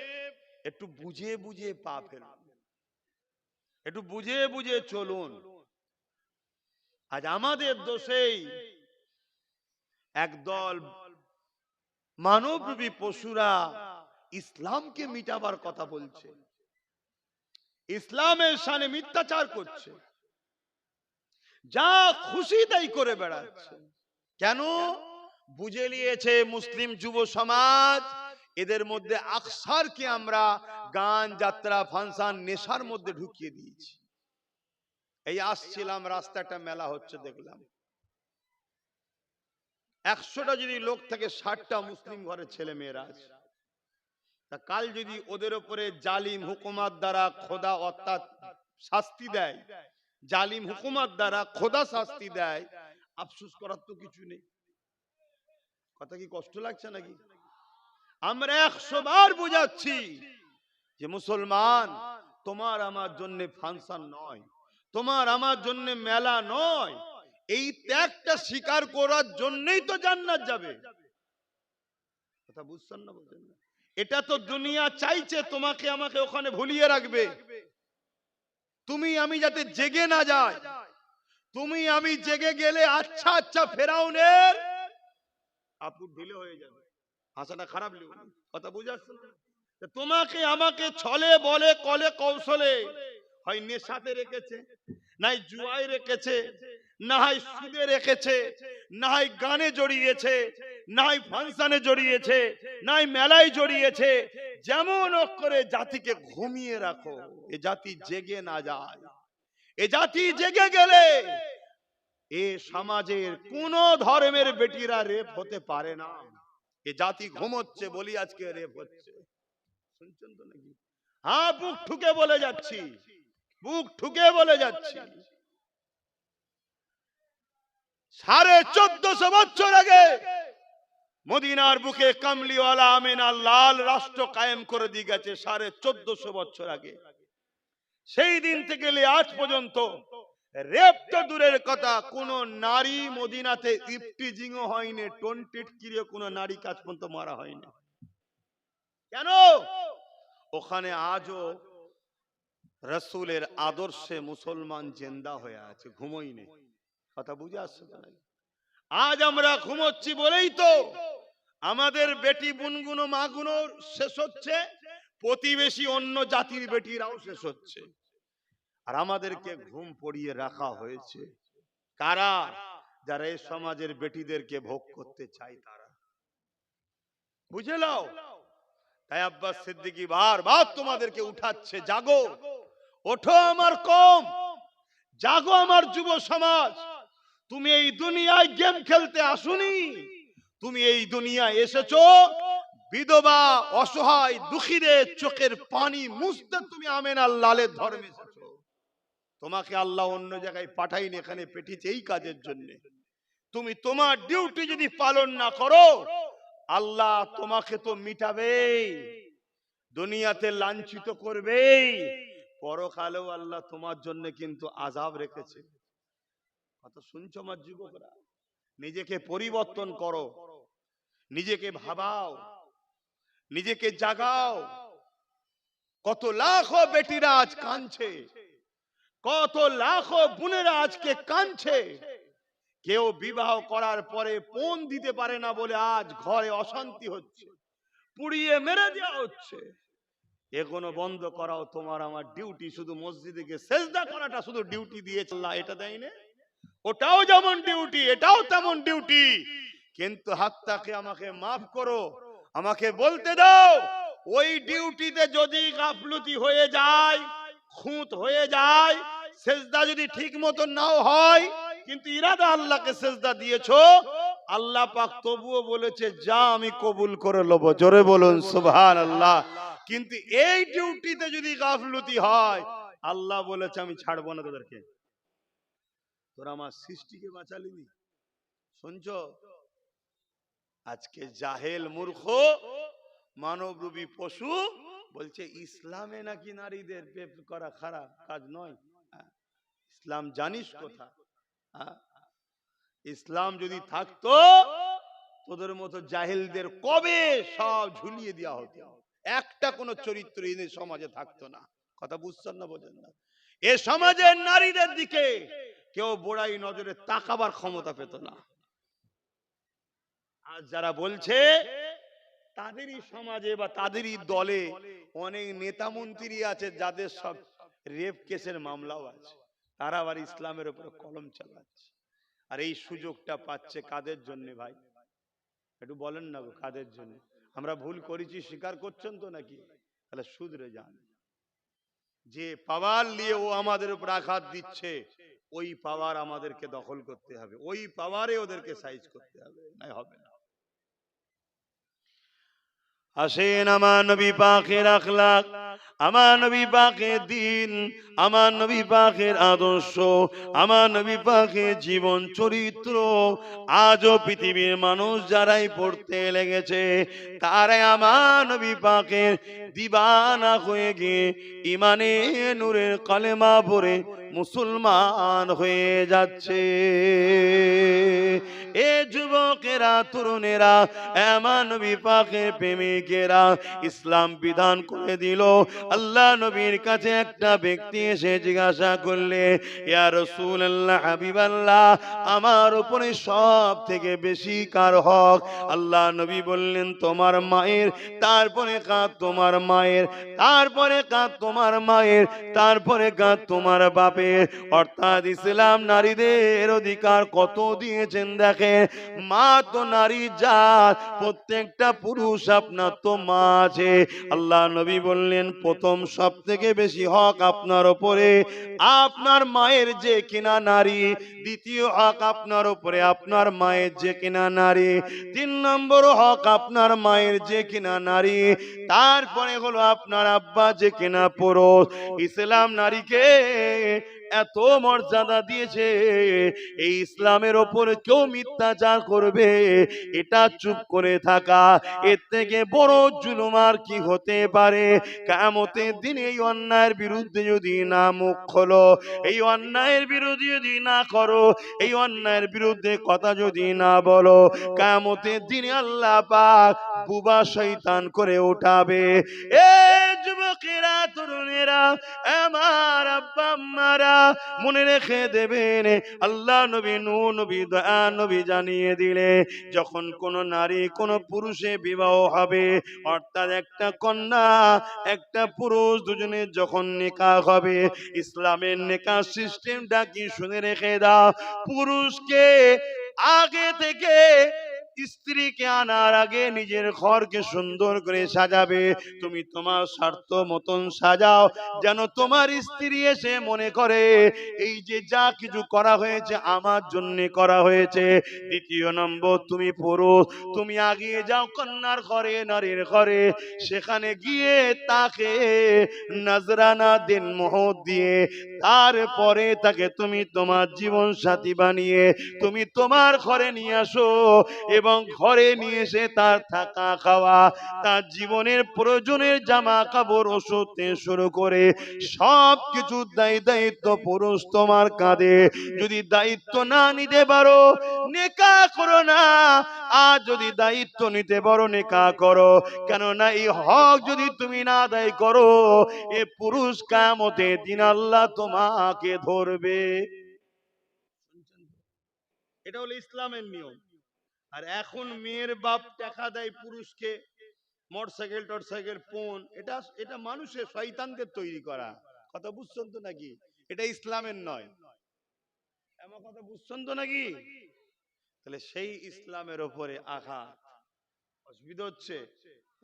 একটু বুঝে বুঝে পা ফেলুন, একটু বুঝে বুঝে চলুন। আজ আমাদের দোষেই একদল মানবরূপী পশুরা ইসলামকে মিটাবার কথা বলছে, ইসলামের শানে মিথ্যাচার করছে। যা খুশি তাই করে বেড়াচ্ছে। কেন? বুঝে নিয়েছে মুসলিম যুব সমাজ এদের মধ্যে আকসারকে আমরা গান, যাত্রা, ফাংশন, নেশার মধ্যে ঢুকিয়ে দিয়েছি। এই আসছিলাম, রাস্তায় একটা মেলা হচ্ছে, দেখলাম 100টা যদি লোক থাকে 60টা মুসলিম ঘরের ছেলে মেয়েরা আছে। তা কাল যদি ওদের উপরে জালিম হুকুমাত দ্বারা খোদা অর্থাৎ শাস্তি দেয়, জালিম হুকুমাত দ্বারা খোদা শাস্তি দেয়, আফসোস করার তো কিছু নেই। কথা কি কষ্ট লাগছে নাকি? আমরা 100 বার বোঝাচ্ছি যে মুসলমান, তোমার আমার জন্য ফাংশন নয়, তোমার আমার জন্য মেলা নয়, এই ত্যাগটা স্বীকার করার জন্যই তো জান্নাত যাবে। কথা বুঝছেন না? বলছেন না? এটা তো দুনিয়া চাইছে তোমাকে আমাকে ওখানে ভুলিয়ে রাখবে, তুমি আমি যাতে জেগে না যাই। তুমি আমি জেগে গেলে আচ্ছা আচ্ছা ফেরাউনের আপুর ঢিলে হয়ে যাবে। ভাষাটা খারাপ লিও, কথা বুঝে আসছে না? তোমাকে আমাকে ছলে বলে কলে কৌশলে হয় নেশাতে রেখেছে, নাই জুয়ায় রেখেছে, না হয় সুদে রেখেছে, না হয় গানে জড়িয়েছে, না হয় ফাংশনে জড়িয়েছে, না হয় মেলায় জড়িয়েছে। যেমন করে জাতিকে ঘুমিয়ে রাখো, এ জাতি জেগে না যায়। এ জাতি জেগে গেলে এ সমাজের কোন ধর্মের বেটিরা রেপ হতে পারে না। এ জাতি ঘুমোচ্ছে বলি আজকে রেপ হচ্ছে। শুনছেন তো নাকি? হ্যাঁ, বুক ঠুকে বলে যাচ্ছি, বুক ঠুকে বলে যাচ্ছি। 1450 বছর আগে মদিনার বুকে কামলিওয়ালা আমিনা লাল রাষ্ট্র কায়েম করে দিয়ে গেছে। 1450 বছর আগে। সেই দিন থেকে আজ পর্যন্ত রেপ তো দূরের কথা, কোন নারী মদিনাতে ইফটিজিংও হয়নি, টোনটিট কিরে কোন নারী কাজ পর্যন্ত মারা হয়নি। কেন? ওখানে আজও রাসূলের আদর্শে মুসলমান জিন্দা হয়ে আছে, ঘুমোয়নি। কথা বুঝে আসছে তো নাকি? আজ আমরা ঘুমোচ্ছি বলেই তো আমাদের বেটি বুনগুনো মাগুনো শেষ হচ্ছে, প্রতিবেশী অন্য জাতির বেটিরাও শেষ হচ্ছে। আর আমাদেরকে ঘুম পড়িয়ে রাখা হয়েছে কারা? যারা এই সমাজের বেটিদেরকে ভোগ করতে চায় তারা। বুঝে নাও। তাই আব্বাস সিদ্দিকী বারবার তোমাদেরকে উঠাচ্ছে, জাগো, ওঠো আমার কম, জাগো আমার যুব সমাজ। তুমি এই দুনিয়ায় গেম খেলতে আসুনি, তুমি এই দুনিয়ায় এসেছো বিধবা, অসহায়, দুঃখীদের চোখের পানি মুছতে। তুমি আমিনার লালের ধর্মে এসেছো। তোমাকে আল্লাহ অন্য জায়গায় পাঠাইনি, এখানে পেঠিয়েছে এই কাজের জন্য। তুমি তোমার ডিউটি যদি পালন না করো, আল্লাহ তোমাকে তো মিটাবেই, দুনিয়াতে লাঞ্ছিত করবেই, পরকালেও আল্লাহ তোমার জন্য কিন্তু আযাব রেখেছে। কথা শুনছো আমার যুবকরা? নিজেকে পরিবর্তন করো, নিজেকে ভাবাও, নিজেকে জাগাও। কত লাখো বেটিরা আজ কাঁদছে, কত লাখো বোনেরা আজকে কাঁদছে। কেউ বিবাহ করার পরে পণ দিতে পারে না বলে আজ ঘরে অশান্তি হচ্ছে, পুড়িয়ে মেরে দেওয়া হচ্ছে। এগুলো বন্ধ করাও তোমার আমার ডিউটি। শুধু মসজিদে গিয়ে সেজদা করাটা শুধু ডিউটি দিয়েছে আল্লাহ, এটা দেয় না? ওটাও যেমন ডিউটি, এটাও তেমন ডিউটি। কিন্তু হাত্তাকে আমাকে মাফ করো, আমাকে বলতে দাও, ওই ডিউটিতে যদি গাফলতি হয়ে যায়, খুঁত হয়ে যায়, সেজদা যদি ঠিক মতো নাও হয়, কিন্তু ইরাদা আল্লাহকে সেজদা দিয়েছো, আল্লাহ পাক তবুও বলেছে যা আমি কবুল করে নেব। জোরে বলুন সুবহানাল্লাহ। কিন্তু এই ডিউটিতে যদি গাফলতি হয়, আল্লাহ বলেছে আমি ছাড়বো না তোদেরকে। তোরা আমার সৃষ্টিকে বাঁচালিনি। শুনছো? আজকে জাহেল মূর্খ মানবরূপী পশু বলছে ইসলামে নাকি নারীদের রেপ করা খারাপ কাজ নয়। ইসলাম জানিস কোথা? ইসলাম যদি থাকতো তোদের মতো জাহেলদের কবে সব ঝুলিয়ে দেওয়া হতো, একটা কোন চরিত্রহীন সমাজে থাকতো না। কথা বুঝছেন না? বোঝেন না? এ সমাজের নারীদের দিকে কেউ বড়াই নজরে তাকাবার ক্ষমতা পেত না। আজ যারা বলছে তাদেরই সমাজে বা তাদেরই দলে অনেক নেতা মন্ত্রী আছে যাদের সব রেপ কেসের মামলাও আছে। তারা আবার ইসলামের উপর কলম চালাচ্ছে। আর এই সুযোগটা পাচ্ছে কাদের জন্য ভাই? একটু বলেন না গো, কাদের জন্য? আমরা ভুল করেছি স্বীকার করছেন তো নাকি? তাহলে শুধরে যান। যে পাওয়ার নিয়ে ও আমাদের উপর আঘাত দিচ্ছে, ওই পাওয়ার আমাদেরকে দখল করতে হবে, ওই পাওয়ারে ওদেরকে সাইজ করতে হবে, না হবে না। আসেন আমার নবী পাকের আখলাক, আমার নবী পাকের দিন, আমার নবী পাকের আদর্শ, আমার নবী পাকের জীবন চরিত্র আজও পৃথিবীর মানুষ যারাই পড়তে লেগেছে, তারাই আমার নবী পাকের দিবানা হয়ে গিয়ে ইমানে নূরের কলেমা পড়ে মুসলমান হয়ে যাচ্ছে। এ যুবকেরা, তরুণেরা, আমার নবী পাকের প্রেমিকেরা, ইসলাম বিধান করে দিল। আল্লাহ নবীর কাছে একটা ব্যক্তি এসে জিজ্ঞাসা করলে, ইয়া রাসূলুল্লাহ, হাবিবাল্লাহ, আমার উপরে সব থেকে বেশি কার হক? আল্লাহ নবী বললেন, তোমার মায়ের, তারপরে কাঁদ তোমার মায়ের, তারপরে কাঁদ তোমার মায়ের, তারপরে কাঁদ তোমার বাপের। অর্থাৎ ইসলাম নারীদের অধিকার কত দিয়েছেন দেখেন। মা তো নারী জাত, প্রত্যেকটা পুরুষ আপনার তো মা আছে। আল্লাহ নবী বললেন, প্রথম সব থেকে বেশি হক আপনার উপরে আপনার মায়ের যে কিনা নারী, দ্বিতীয় হক আপনার উপরে আপনার মায়ের যে কিনা নারী, 3 নম্বর হক আপনার মায়ের যে কিনা নারী, তারপরে হলো আপনার আব্বা যে কিনা পুরুষ। ইসলাম নারীকে এত মর্যাদা দিয়েছে, এই ইসলামের ওপর কেউ মিথ্যাচার করবে, এটা চুপ করে থাকা, এর থেকে বড় জুলুম আর কি হতে পারে? কিয়ামতের দিন এই অন্যায়ের বিরুদ্ধে যদি না মুখ খোলো, এই অন্যায়ের বিরুদ্ধে যদি না করো, এই অন্যায়ের বিরুদ্ধে কথা যদি না বলো, কিয়ামতের দিনে আল্লাহ পাক বুবা শয়তান করে উঠাবে। এ যুবকেরা, তরুণেরা, আমার আব্বা আম্মারা, মনে রেখে দেবেন, আল্লাহ নবী, নূহ নবী, দয়া নবী জানিয়ে দিলে, যখন কোন নারী কোন পুরুষে বিবাহ হবে, অর্থাৎ একটা কন্যা একটা পুরুষ দুজনের যখন নিকাহ হবে, ইসলামের নিকাহ সিস্টেমটা কি শুনে রেখে দাও। পুরুষকে আগে থেকে স্ত্রীকে আনার আগে নিজের ঘরকে সুন্দর করে সাজাবে। তুমি তোমার স্বার্থ মতন সাজাও, যেন তোমার স্ত্রী এসে মনে করে এই যে যা কিছু করা হয়েছে আমার জন্য করা হয়েছে। দ্বিতীয় নম্বর, তুমি পুরুষ, তুমি আগিয়ে যাও কন্যার ঘরে, নারীর ঘরে, সেখানে গিয়ে তাকে নজরানা দিন, মোহর দিয়ে, তারপরে তাকে তুমি তোমার জীবন সাথী বানিয়ে তুমি তোমার ঘরে নিয়ে আসো, এবং ঘরে নিয়ে এসে তার থাকা খাওয়া, তার জীবনের প্রয়োজনের জামা কাপড়, ওষুধ থেকে শুরু করে সব কিছু দায়িত্ব পুরুষ তোমার কাঁধে। যদি দায়িত্ব না নিতে পারো, নিকাহ করো না। আর যদি দায়িত্ব নিতে পারো, নিকাহ করো। কেননা এই হক যদি তুমি না আদায় করো, এ পুরুষ কিয়ামতের দিন আল্লাহ তোমাকে ধরবে। এটা হলো ইসলামের নিয়ম। আর এখন মেয়ের বাপ টাকা দেয় পুরুষকে, মোটরসাইকেল টরসাইকেল ফোন, এটা এটা মানুষের শয়তানদের তৈরি করা কথা, বুঝছেন তো নাকি? এটা ইসলামের নয়, এমন কথা বুঝছেন তো নাকি? তাহলে সেই ইসলামের উপরে আঘাত, অসুবিধা হচ্ছে।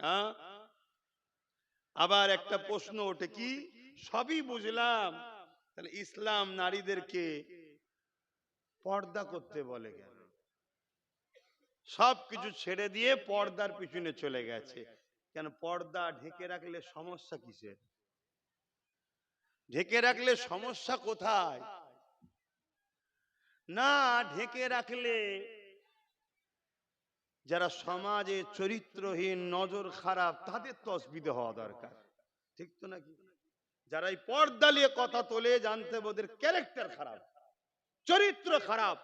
হ্যাঁ, আবার একটা প্রশ্ন ওঠে, কি সবই বুঝলাম, তাহলে ইসলাম নারীদেরকে পর্দা করতে বলে কেন? সবকিছু ছেড়ে দিয়ে পর্দার পিছনে চলে গেছে কেন? পর্দা ঢেকে রাখলে সমস্যা কিসের? ঢেকে রাখলে সমস্যা কোথায়? না, ঢেকে রাখলে যারা সমাজে চরিত্রহীন, নজর খারাপ, তাদের তো অসুবিধা হওয়া দরকার, ঠিক তো নাকি? যারা এই পর্দা নিয়ে কথা তোলে, জানতে ওদের ক্যারেক্টার খারাপ, চরিত্র খারাপ।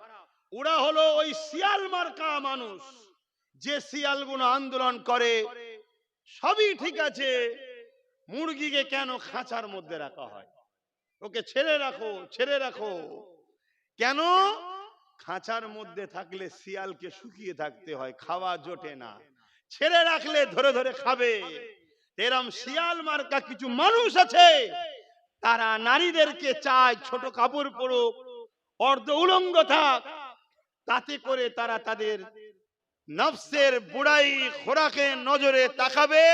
ওরা হলো ওই শিয়াল মার্কা মানুষ, যে শিয়ালগুলো আন্দোলন করে সবই ঠিক আছে, মুরগিকে কেন খাঁচার মধ্যে রাখা হয়? ওকে ছেড়ে রাখো, ছেড়ে রাখো। কেন? খাঁচার মধ্যে থাকলে শিয়ালকে শুকিয়ে থাকতে হয়, খাওয়া জোটে না, ছেড়ে রাখলে ধরে ধরে খাবে। এরম শিয়াল মার্কা কিছু মানুষ আছে, তারা নারীদেরকে চায় ছোট কাপড় পরুক, অর্ধ উলঙ্গ থাক, তাতে করে তারা তাদের নফসের বুড়াই খোরাকের নজরে তাকাবে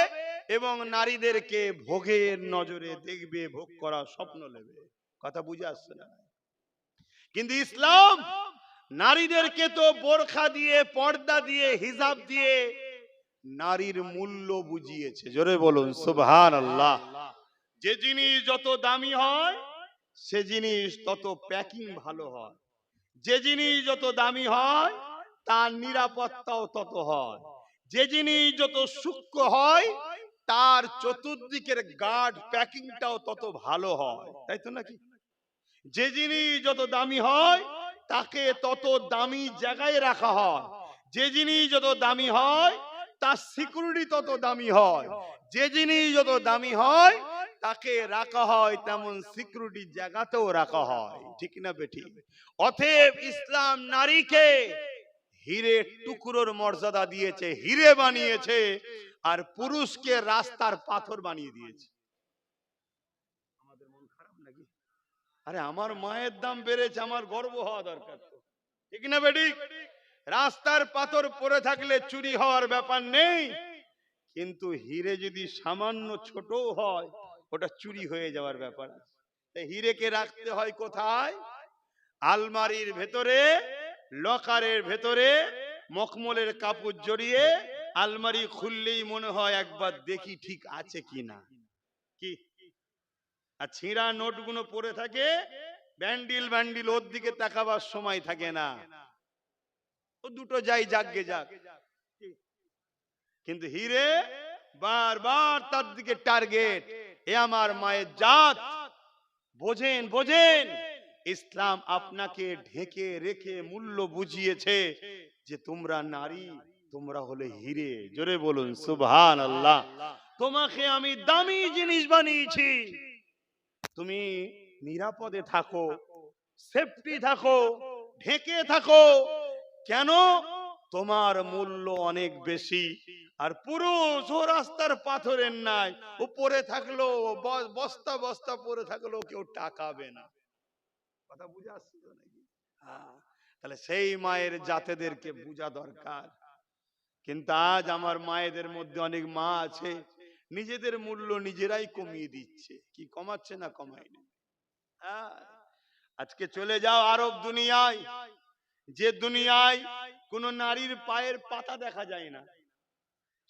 এবং নারীদেরকে ভোগের নজরে দেখবে, ভোগ করার স্বপ্ন নেবে। কথা বুঝে আসছে না? কিন্তু ইসলাম নারীদেরকে তো বোরখা দিয়ে, পর্দা দিয়ে, হিজাব দিয়ে নারীর মূল্য বুঝিয়েছে। জোরে বলুন সুবহানাল্লাহ। যে জিনিস যত দামি হয় সে জিনিস তত প্যাকিং ভালো হয়, যে জিনিস যত দামি হয় তার নিরাপত্তাও তত হয়, যে জিনিস যত সূক্ষ্ম হয় তার চতুর্দিকের গার্ড প্যাকিংটাও তত ভালো হয়, তাই তো নাকি? যে জিনিস যত দামি হয় তাকে তত দামি জায়গায় রাখা হয়, যে জিনিস যত দামি হয় তার সিকিউরিটি তত দামি হয়, যে জিনিস যত দামি হয় তাকে রাখা হয় তেমন সিকিউরিটি জায়গাতেও রাখা হয়, ঠিক না বেঠিক? অতএব ইসলাম নারীকে হীরে টুকরোর মর্যাদা দিয়েছে, হীরে বানিয়েছে, আর পুরুষকে রাস্তার পাথর বানিয়ে দিয়েছে। আমাদের মন খারাপ নাকি? আরে আমার মায়ের দাম বেড়েছে, আমার গর্ব হওয়া দরকার, ঠিক না বেঠিক? রাস্তার পাথর পড়ে থাকলে চুরি হওয়ার ব্যাপার নেই, কিন্তু হীরে যদি সামান্য ছোট হয় ওটা চুরি হয়ে যাওয়ার ব্যাপার আছে। হীরেকে রাখতে হয় কোথায়? আলমারির ভেতরে, লকারের ভেতরে মখমলের কাপড় জড়িয়ে আলমারি খুললেই মনে হয় একবার দেখি ঠিক আছে কিনা। কি আর ছিঁড়া নোটগুলো পড়ে থাকে ব্যান্ডিল ব্যান্ডিল, ওর দিকে তাকাবার সময় থাকে না, ও দুটো যাই যাকগে যাক। কিন্তু হীরে বারবার তার দিকে টার্গেট। এ আমার মায়ের জাত, বোঝেন বোঝেন, ইসলাম আপনাকে ঢেকে রেখে মূল্য বুঝিয়েছে যে তোমরা নারী, তোমরা হলে হীরে। জোরে বলুন সুবহানাল্লাহ। তোমাকে আমি দামি জিনিস বানিয়েছি, তুমি নিরাপদে থাকো, সেফটি থাকো, ঢেকে থাকো। কেন? তোমার মূল্য অনেক বেশি। আর পুরুষ ও রাস্তার পাথরের নাই, ও পড়ে থাকলো, বস্তা বস্তা পড়ে থাকলো, কেউ টাকাবে না। কথা বুঝে আসছে তো নাকি? তাহলে সেই মায়ের জাতেদেরকে বুঝা দরকার। কিন্তু আজ আমার মায়েদের মধ্যে অনেক মা আছে নিজেদের মূল্য নিজেরাই কমিয়ে দিচ্ছে। কি কমাচ্ছে না কমায়নি? আজকে চলে যাও আরব দুনিয়ায়, যে দুনিয়ায় কোন নারীর পায়ের পাতা দেখা যায় না,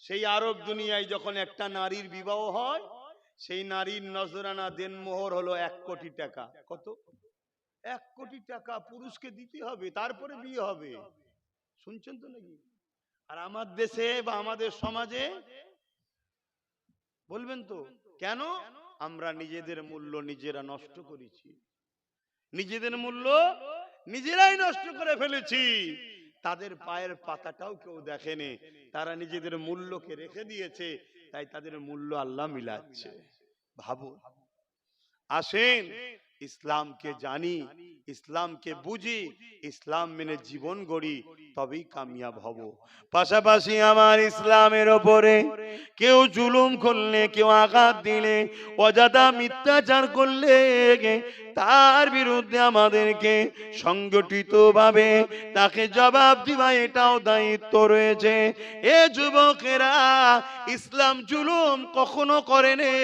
সেই আরব দুনিয়ায় যখন একটা নারীর বিবাহ হয়, সেই নারীর নজরানা দেনমোহর হলো 1 কোটি টাকা। কত? 1 কোটি টাকা পুরুষকে দিতে হবে, তারপরে বিয়ে হবে। শুনছেন তো নাকি? আর আমার দেশে বা আমাদের সমাজে বলবেন তো কেন? আমরা নিজেদের মূল্য নিজেরা নষ্ট করেছি, নিজেদের মূল্য নিজেরাই নষ্ট করে ফেলেছি। তাদের পায়ের পাতাটাও কেউ দেখেনি, তারা নিজেদের মূল্যকে রেখে দিয়েছে, তাই তাদের মূল্য আল্লাহ মিলাচ্ছে। ভাবো, আসেন ইসলামকে জানি, ইসলামকে বুঝি, ইসলাম মেনে জীবন গড়ি, তবেই কামিয়াব হব। পাশাপাশি আমার ইসলামের ওপরে কেউ জুলুম করলে, কেউ আঘাত দিলে, অযথা মিথ্যাচার করলে, তার বিরুদ্ধে আমাদেরকে সংগঠিতভাবে তাকে জবাব দিবা, এটাও দায়িত্ব রয়েছে। এ যুবকেরা, ইসলাম জুলুম কখনো করেনি,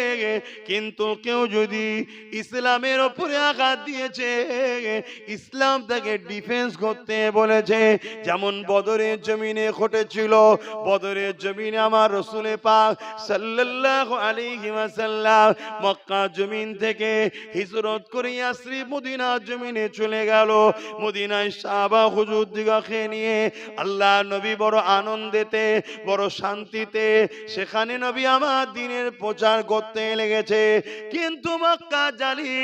কিন্তু কেউ যদি ইসলামের ওপরে আঘাত দিয়েছে, ইসলাম তাকে ডিফেন্স করতে বলেছে। যেমন বদরের জমিনে ঘটেছিল। বদরের জমিনে আমার রাসূল পাক সাল্লাল্লাহু আলাইহি ওয়াসাল্লাম মক্কা জমিন থেকে হিজরত করে ইয়াসরিব মদিনা জমিনে চলে গেল। মদিনায় সাহাবা হুজুর দিগকে নিয়ে আল্লাহ নবী বড় আনন্দেতে, বড় শান্তিতে সেখানে নবী আমার দ্বীনের প্রচার করতে লেগেছে। কিন্তু মক্কা জালি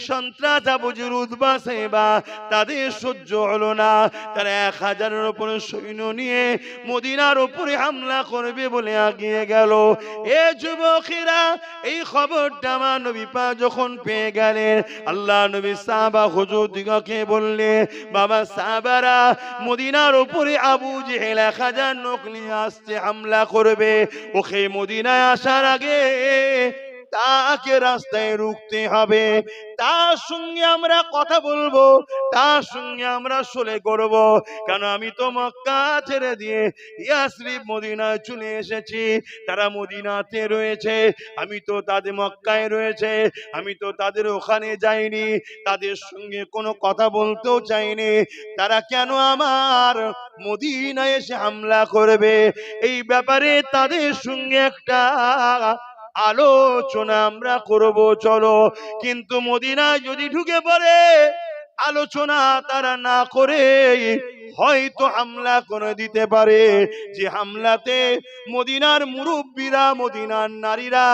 সন্ত্রাস আবু জেহেল উতবা সাইবা তাদের সহ্য হলো না। তারা 1000-এর উপরে সৈন্য নিয়ে মদিনার উপরে হামলা করবে বলে এগিয়ে গেল। এ যুবকেরা, এই খবরটা আমার নবী পাক যখন পেয়ে গেলেন, আল্লাহ নবী সাহাবা হুজুর দিগকে বললে, বাবা সাহাবারা, মদিনার উপরে আবু জেহেল 1000 লোক নিয়ে আসছে, হামলা করবে। ওকে মদিনায় আসার আগে তাকে রাস্তায় রুখতে হবে, তার সঙ্গে আমরা কথা বলবো, তার সঙ্গে আমরা সলে করব। কারণ আমি তো মক্কা ছেড়ে দিয়ে ইয়াসরিব মদিনায় চলে এসেছি, তারা মদিনাতে রয়েছে, আমি তো তাদের মক্কায় রয়েছে, আমি তো তাদের ওখানে যাইনি, তাদের সঙ্গে কোনো কথা বলতেও চাইনি। তারা কেন আমার মদিনায় এসে হামলা করবে? এই ব্যাপারে তাদের সঙ্গে একটা আলোচনা আমরা করব, চলো। কিন্তু মদিনায় যদি ঢুকে পড়ে, আলোচনা তারা না করে হয়তো হামলা করে দিতে পারে। যে হামলাতে মদিনার মুরব্বীরা, মদিনার নারীরা,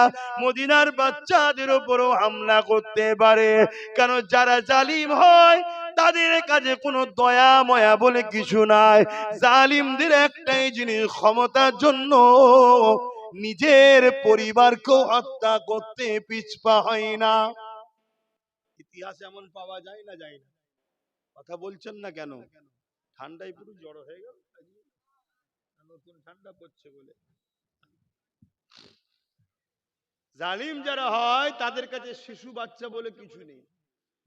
মদিনার বাচ্চাদের উপরও হামলা করতে পারে। কারণ যারা জালিম হয় তাদের কাছে কোনো দয়া ময়া বলে কিছু নাই। জালিমদের একটাই জিনিস, ক্ষমতার জন্য নিজের পরিবারকেও হত্যা করতে পিছপা হয় না। ইতিহাস এমন পাওয়া যায় না, যায় না? কথা বলছেন না কেন? ঠান্ডায় পুরো জড়ো হয়ে গেল, নতুন ঠান্ডা পড়ছে বলে। জালিম যারা হয় তাদের কাছে শিশু বাচ্চা বলে কিছু নেই।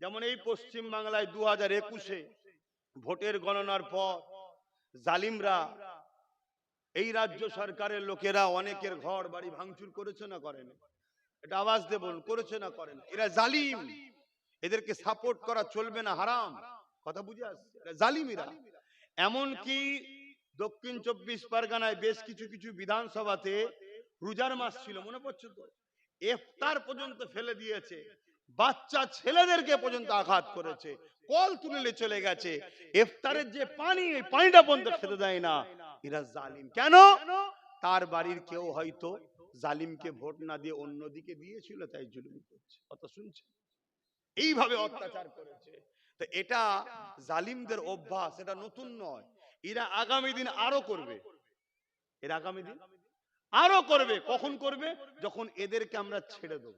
যেমন এই পশ্চিম বাংলায় 2021-এ ভোটের গণনার পর জালিমরা, এই রাজ্য সরকারের লোকেরা অনেকের ঘর বাড়ি ভাঙচুর করেছে না করেন? এটা আওয়াজ দিয়ে বলুন, করেছে না করেন? এরা জালিম, এদেরকে সাপোর্ট করা চলবে না, হারাম। কথা বুঝে আসছে? এরা জালিমেরা। এমনকি দক্ষিণ 24 পরগনায় বেশ কিছু কিছু বিধানসভাতে রোজার মাস ছিল, মনে পড়ছে তো, ইফতার পর্যন্ত ফেলে দিয়েছে, বাচ্চা ছেলেদেরকে পর্যন্ত আঘাত করেছে, কল তুলে চলে গেছে। ইফতারের যে পানি, এই পানিটা পর্যন্ত খেতে দেয় না। এরা জালিম। কেন? তার বাড়ির কেউ হয়তো জালিমকে ভোট না দিয়ে অন্যদিকে দিয়েছিল, তাই জুলুম করছে। কথা শুনছে? এইভাবে অত্যাচার করেছে। তো এটা জালিমদের অভ্যাস, এটা নতুন নয়। এরা আগামী দিন আরো করবে, এরা আগামী দিন আরো করবে। কখন করবে? যখন এদেরকে আমরা ছেড়ে দেব।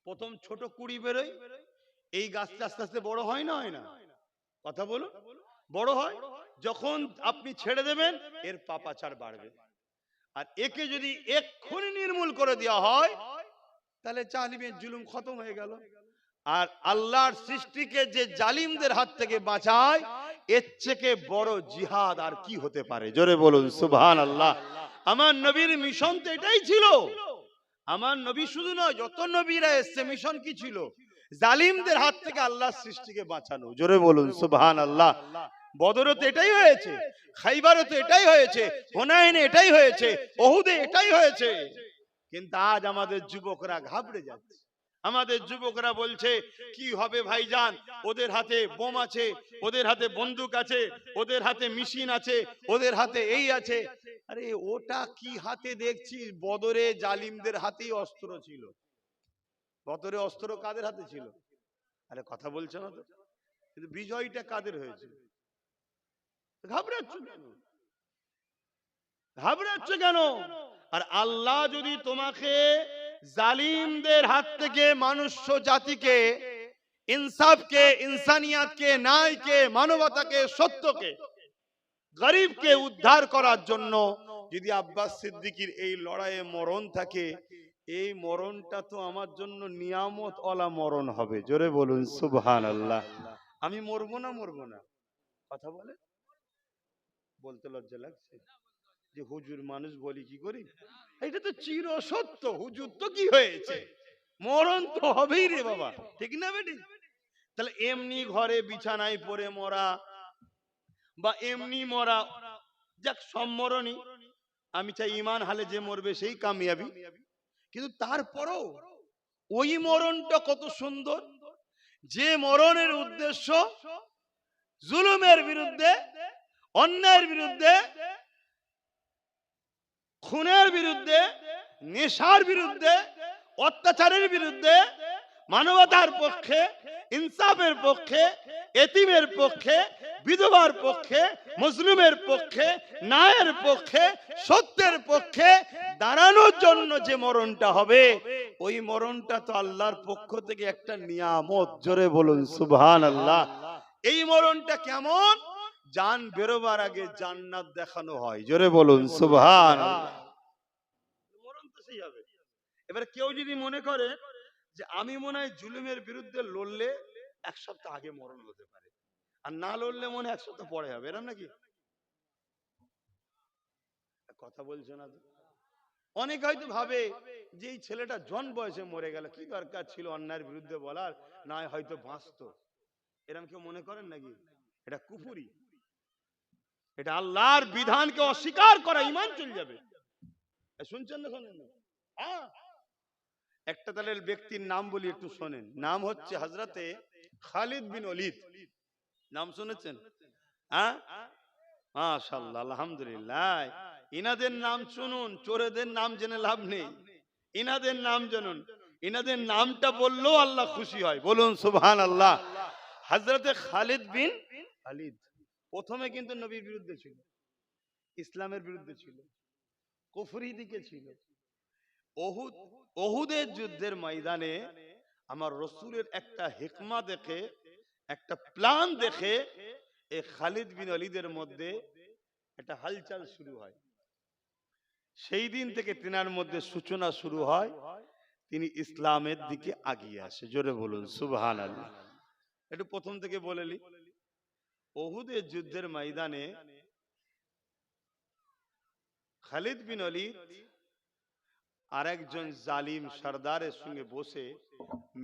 প্রথম ছোট কুড়ি বেরোয়, এই গাছটা আস্তে আস্তে বড় হয় না, হয় না? কথা বলো, বড় হয়। যখন আপনি ছেড়ে দেবেন, এর পাপাচার বাড়বে। আর একে যদি এক্ষুনি নির্মূল করে দেওয়া হয়, তাহলে জালিমের জুলুম খতম হয়ে গেল। আর আল্লাহর সৃষ্টিকে যে জালিমদের হাত থেকে বাঁচায়, এর থেকে বড় জিহাদ আর কি হতে পারে? জোরে বলুন সুবহানাল্লাহ। আমার নবীর মিশন তো এটাই ছিল। আমার নবী শুধু নয়, যত নবীরা এসেছে মিশন কি ছিল? জালিমদের হাত থেকে আল্লাহর সৃষ্টিকে বাঁচানো। জোরে বলুন সুবহানাল্লাহ। বদরে তো এটাই হয়েছে, খাইবারে তো এটাই হয়েছে, হুনাইনে এটাই হয়েছে, ওহুদে এটাই হয়েছে। কিন্তু আজ আমাদের যুবকরা ঘাবড়ে যাচ্ছে। আমাদের যুবকরা বলছে কি হবে ভাইজান, ওদের হাতে বোম আছে, ওদের হাতে বন্দুক আছে, ওদের হাতে মেশিন আছে, ওদের হাতে এই আছে। আরে ওটা কি হাতে দেখছি? বদরে জালিমদের হাতেই অস্ত্র ছিল। বদরে অস্ত্র কাদের হাতে ছিল? আরে কথা বলছে না তো। কিন্তু বিজয়টা কাদের হয়েছে? ঘাবড়াচ্ছ কেন? ঘাবড়াচ্ছ কেন? আর আল্লাহ যদি তোমাকে জালিমদের হাত থেকে মনুষ্য জাতিকে, ইনসাফকে, ইনসানিয়াতকে, ন্যায়কে, মানবতাকে, সত্যকে, গরিবকে উদ্ধার করার জন্য যদি আব্বাস সিদ্দিকীর এই লড়াইয়ে মরণ থাকে, এই মরণটা তো আমার জন্য নিয়ামত ওয়ালা মরণ হবে। জোরে বলুন সুবহানাল্লাহ। আমি মরবো না, মরবো না? কথা বলে, বলতে লজ্জা লাগছে যে হুজুর মানুষ বলি কি করি? এটা তো চির সত্য। হুজুর তো কি হয়েছে, মরণ তো হবেই রে বাবা, ঠিক না বেটি? তাহলে এমনি ঘরে বিছানায় পড়ে মরা বা এমনি মরা, যাক সম্মরণই। আমি চাই ইমান হালে যে মরবে সেই কামিয়াবি। কিন্তু তারপরও ওই মরণটা কত সুন্দর, যে মরণের উদ্দেশ্য জুলুমের বিরুদ্ধে, অন্যায়ের বিরুদ্ধে, খুনের বিরুদ্ধে, নেশার বিরুদ্ধে, অত্যাচারের বিরুদ্ধে, মানবতার পক্ষে, ইনসাফের পক্ষে, এতিমের পক্ষে, বিধবার পক্ষে, মজলুমের পক্ষে, ন্যায়ের পক্ষে, সত্যের পক্ষে দাঁড়ানোর জন্য যে মরণটা হবে, ওই মরণটা তো আল্লাহর পক্ষ থেকে একটা নিয়ামত। জোরে বলুন সুবহানাল্লাহ। এই মরণটা কেমন? জান বেরোবার আগে জান্নাত দেখানো হয়। জোরে বলুন সুবহানাল্লাহ। মরণ তো সেই হবে। এবার কেউ যদি মনে করে যে আমি মনে হয় জুলুমের বিরুদ্ধে লড়লে এক সপ্তাহ আগে মরণ হতে পারে, আর না লড়লে মনে এক সপ্তাহ পরে হবে, এরকম নাকি? কথা বলছো না তো? অনেক হয়তো ভাবে যে এই ছেলেটা জন বয়সে মরে গেল, কি দরকার ছিল অন্যায়ের বিরুদ্ধে বলার, না হয়তো বাঁচতো। এরকম কেউ মনে করেন নাকি? এটা কুফরি, এটা আল্লাহর বিধানকে অস্বীকার করা, ঈমান চলে যাবে। শুনছেন না? শোনেন না? হ্যাঁ, একটা তাহলে ব্যক্তির নাম বলি, একটু শোনেন। নাম হচ্ছে হযরতে খালিদ বিন ওলীদ। নাম শুনেছেন? হ্যাঁ, মাশাআল্লাহ, আলহামদুলিল্লাহ। ইনাদের নাম শুনুন, চোরেদের নাম জেনে লাভ নেই। ইনাদের নাম জানুন, ইনাদের নামটা বললেও আল্লাহ খুশি হয়। বলুন সুবহানাল্লাহ। হযরতে খালিদ বিন ওলীদ প্রথমে কিন্তু নবীর বিরুদ্ধে ছিল, ইসলামের বিরুদ্ধে ছিল, কুফরি দিকে ছিল। ওহুদের যুদ্ধের ময়দানে আমার রসুলের একটা হিকমা দেখে, একটা প্ল্যান দেখে এই খালিদ বিন ওলীদের মধ্যে একটা হালচাল শুরু হয়। সেই দিন থেকে তিনার মধ্যে সূচনা শুরু হয়, তিনি ইসলামের দিকে আগিয়ে আসে। জোরে বলুন সুবহানাল্লাহ। একটু প্রথম থেকে বলেলি, ওহুদের যুদ্ধের ময়দানে খালিদ বিন ওলীদ আর একজন জালিম সর্দারের সঙ্গে বসে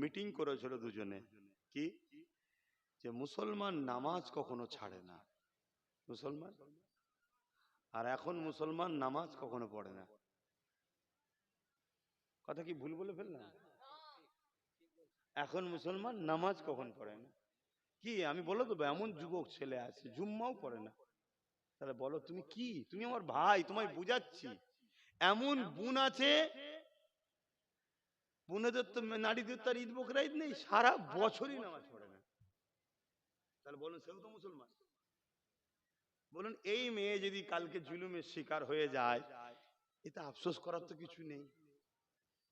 মিটিং করেছিল দুজনে। কি? যে মুসলমান নামাজ কখনো ছাড়ে না, মুসলমান, আর এখন মুসলমান নামাজ কখনো পড়ে না। কথা কি ভুল বলে ফেললাম? এখন মুসলমান নামাজ কখন পড়ে না? কি আমি বলে দেবো, এমন যুবক ছেলে আছে জুম্মাও পড়ে না। তাহলে বলো তুমি কি? তুমি আমার ভাই, তোমায় বুঝাচ্ছি। এমন বোন আছে, বোনেদের তো, নারীদের তো আর ঈদ বকরা ঈদ নেই, সারা বছরই নামাজ পড়ে না। তাহলে বলুন সেও তো মুসলমান? বলুন এই মেয়ে যদি কালকে জুলুমের শিকার হয়ে যায়, এটা আফসোস করার তো কিছু নেই।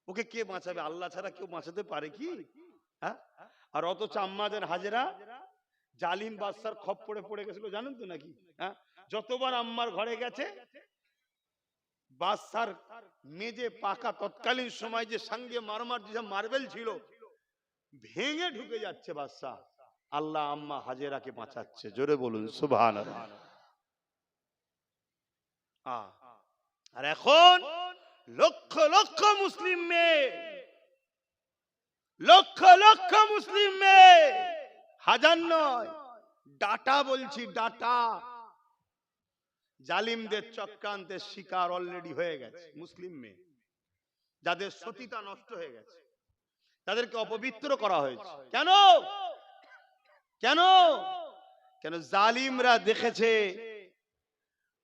ওকে কে বাঁচাবে? আল্লাহ ছাড়া কেউ বাঁচাতে পারে কি? হ্যাঁ? আর অথচ আম্মাদের হাজেরা জালিম বাদশার খপ্পরে পড়ে গেছিল, জানেন তো নাকি? হ্যাঁ, যতবার আম্মার ঘরে গেছে, বাদশার মেজে পাকা তৎকালীন সময় যে সঙ্গে মারমার যে মার্বেল ছিল, ভেঙে ঢুকে যাচ্ছে বাদশা। আল্লাহ আম্মা হাজেরাকে বাঁচাচ্ছে। জোরে বলুন সুবহানাল্লাহ। আর এখন লক্ষ লক্ষ মুসলিম মেয়ে, লক্ষ লক্ষ মুসলিম মেয়ে, হাজার নয়, ডাটা বলছি, ডাটা, জালিমদের চক্রান্তের শিকার অলরেডি হয়ে গেছে। মুসলিম মেয়ে যাদের সতীতা নষ্ট হয়ে গেছে, তাদেরকে অপবিত্র করা হয়েছে। কেন? কেন? কেন? জালিমরা দেখেছে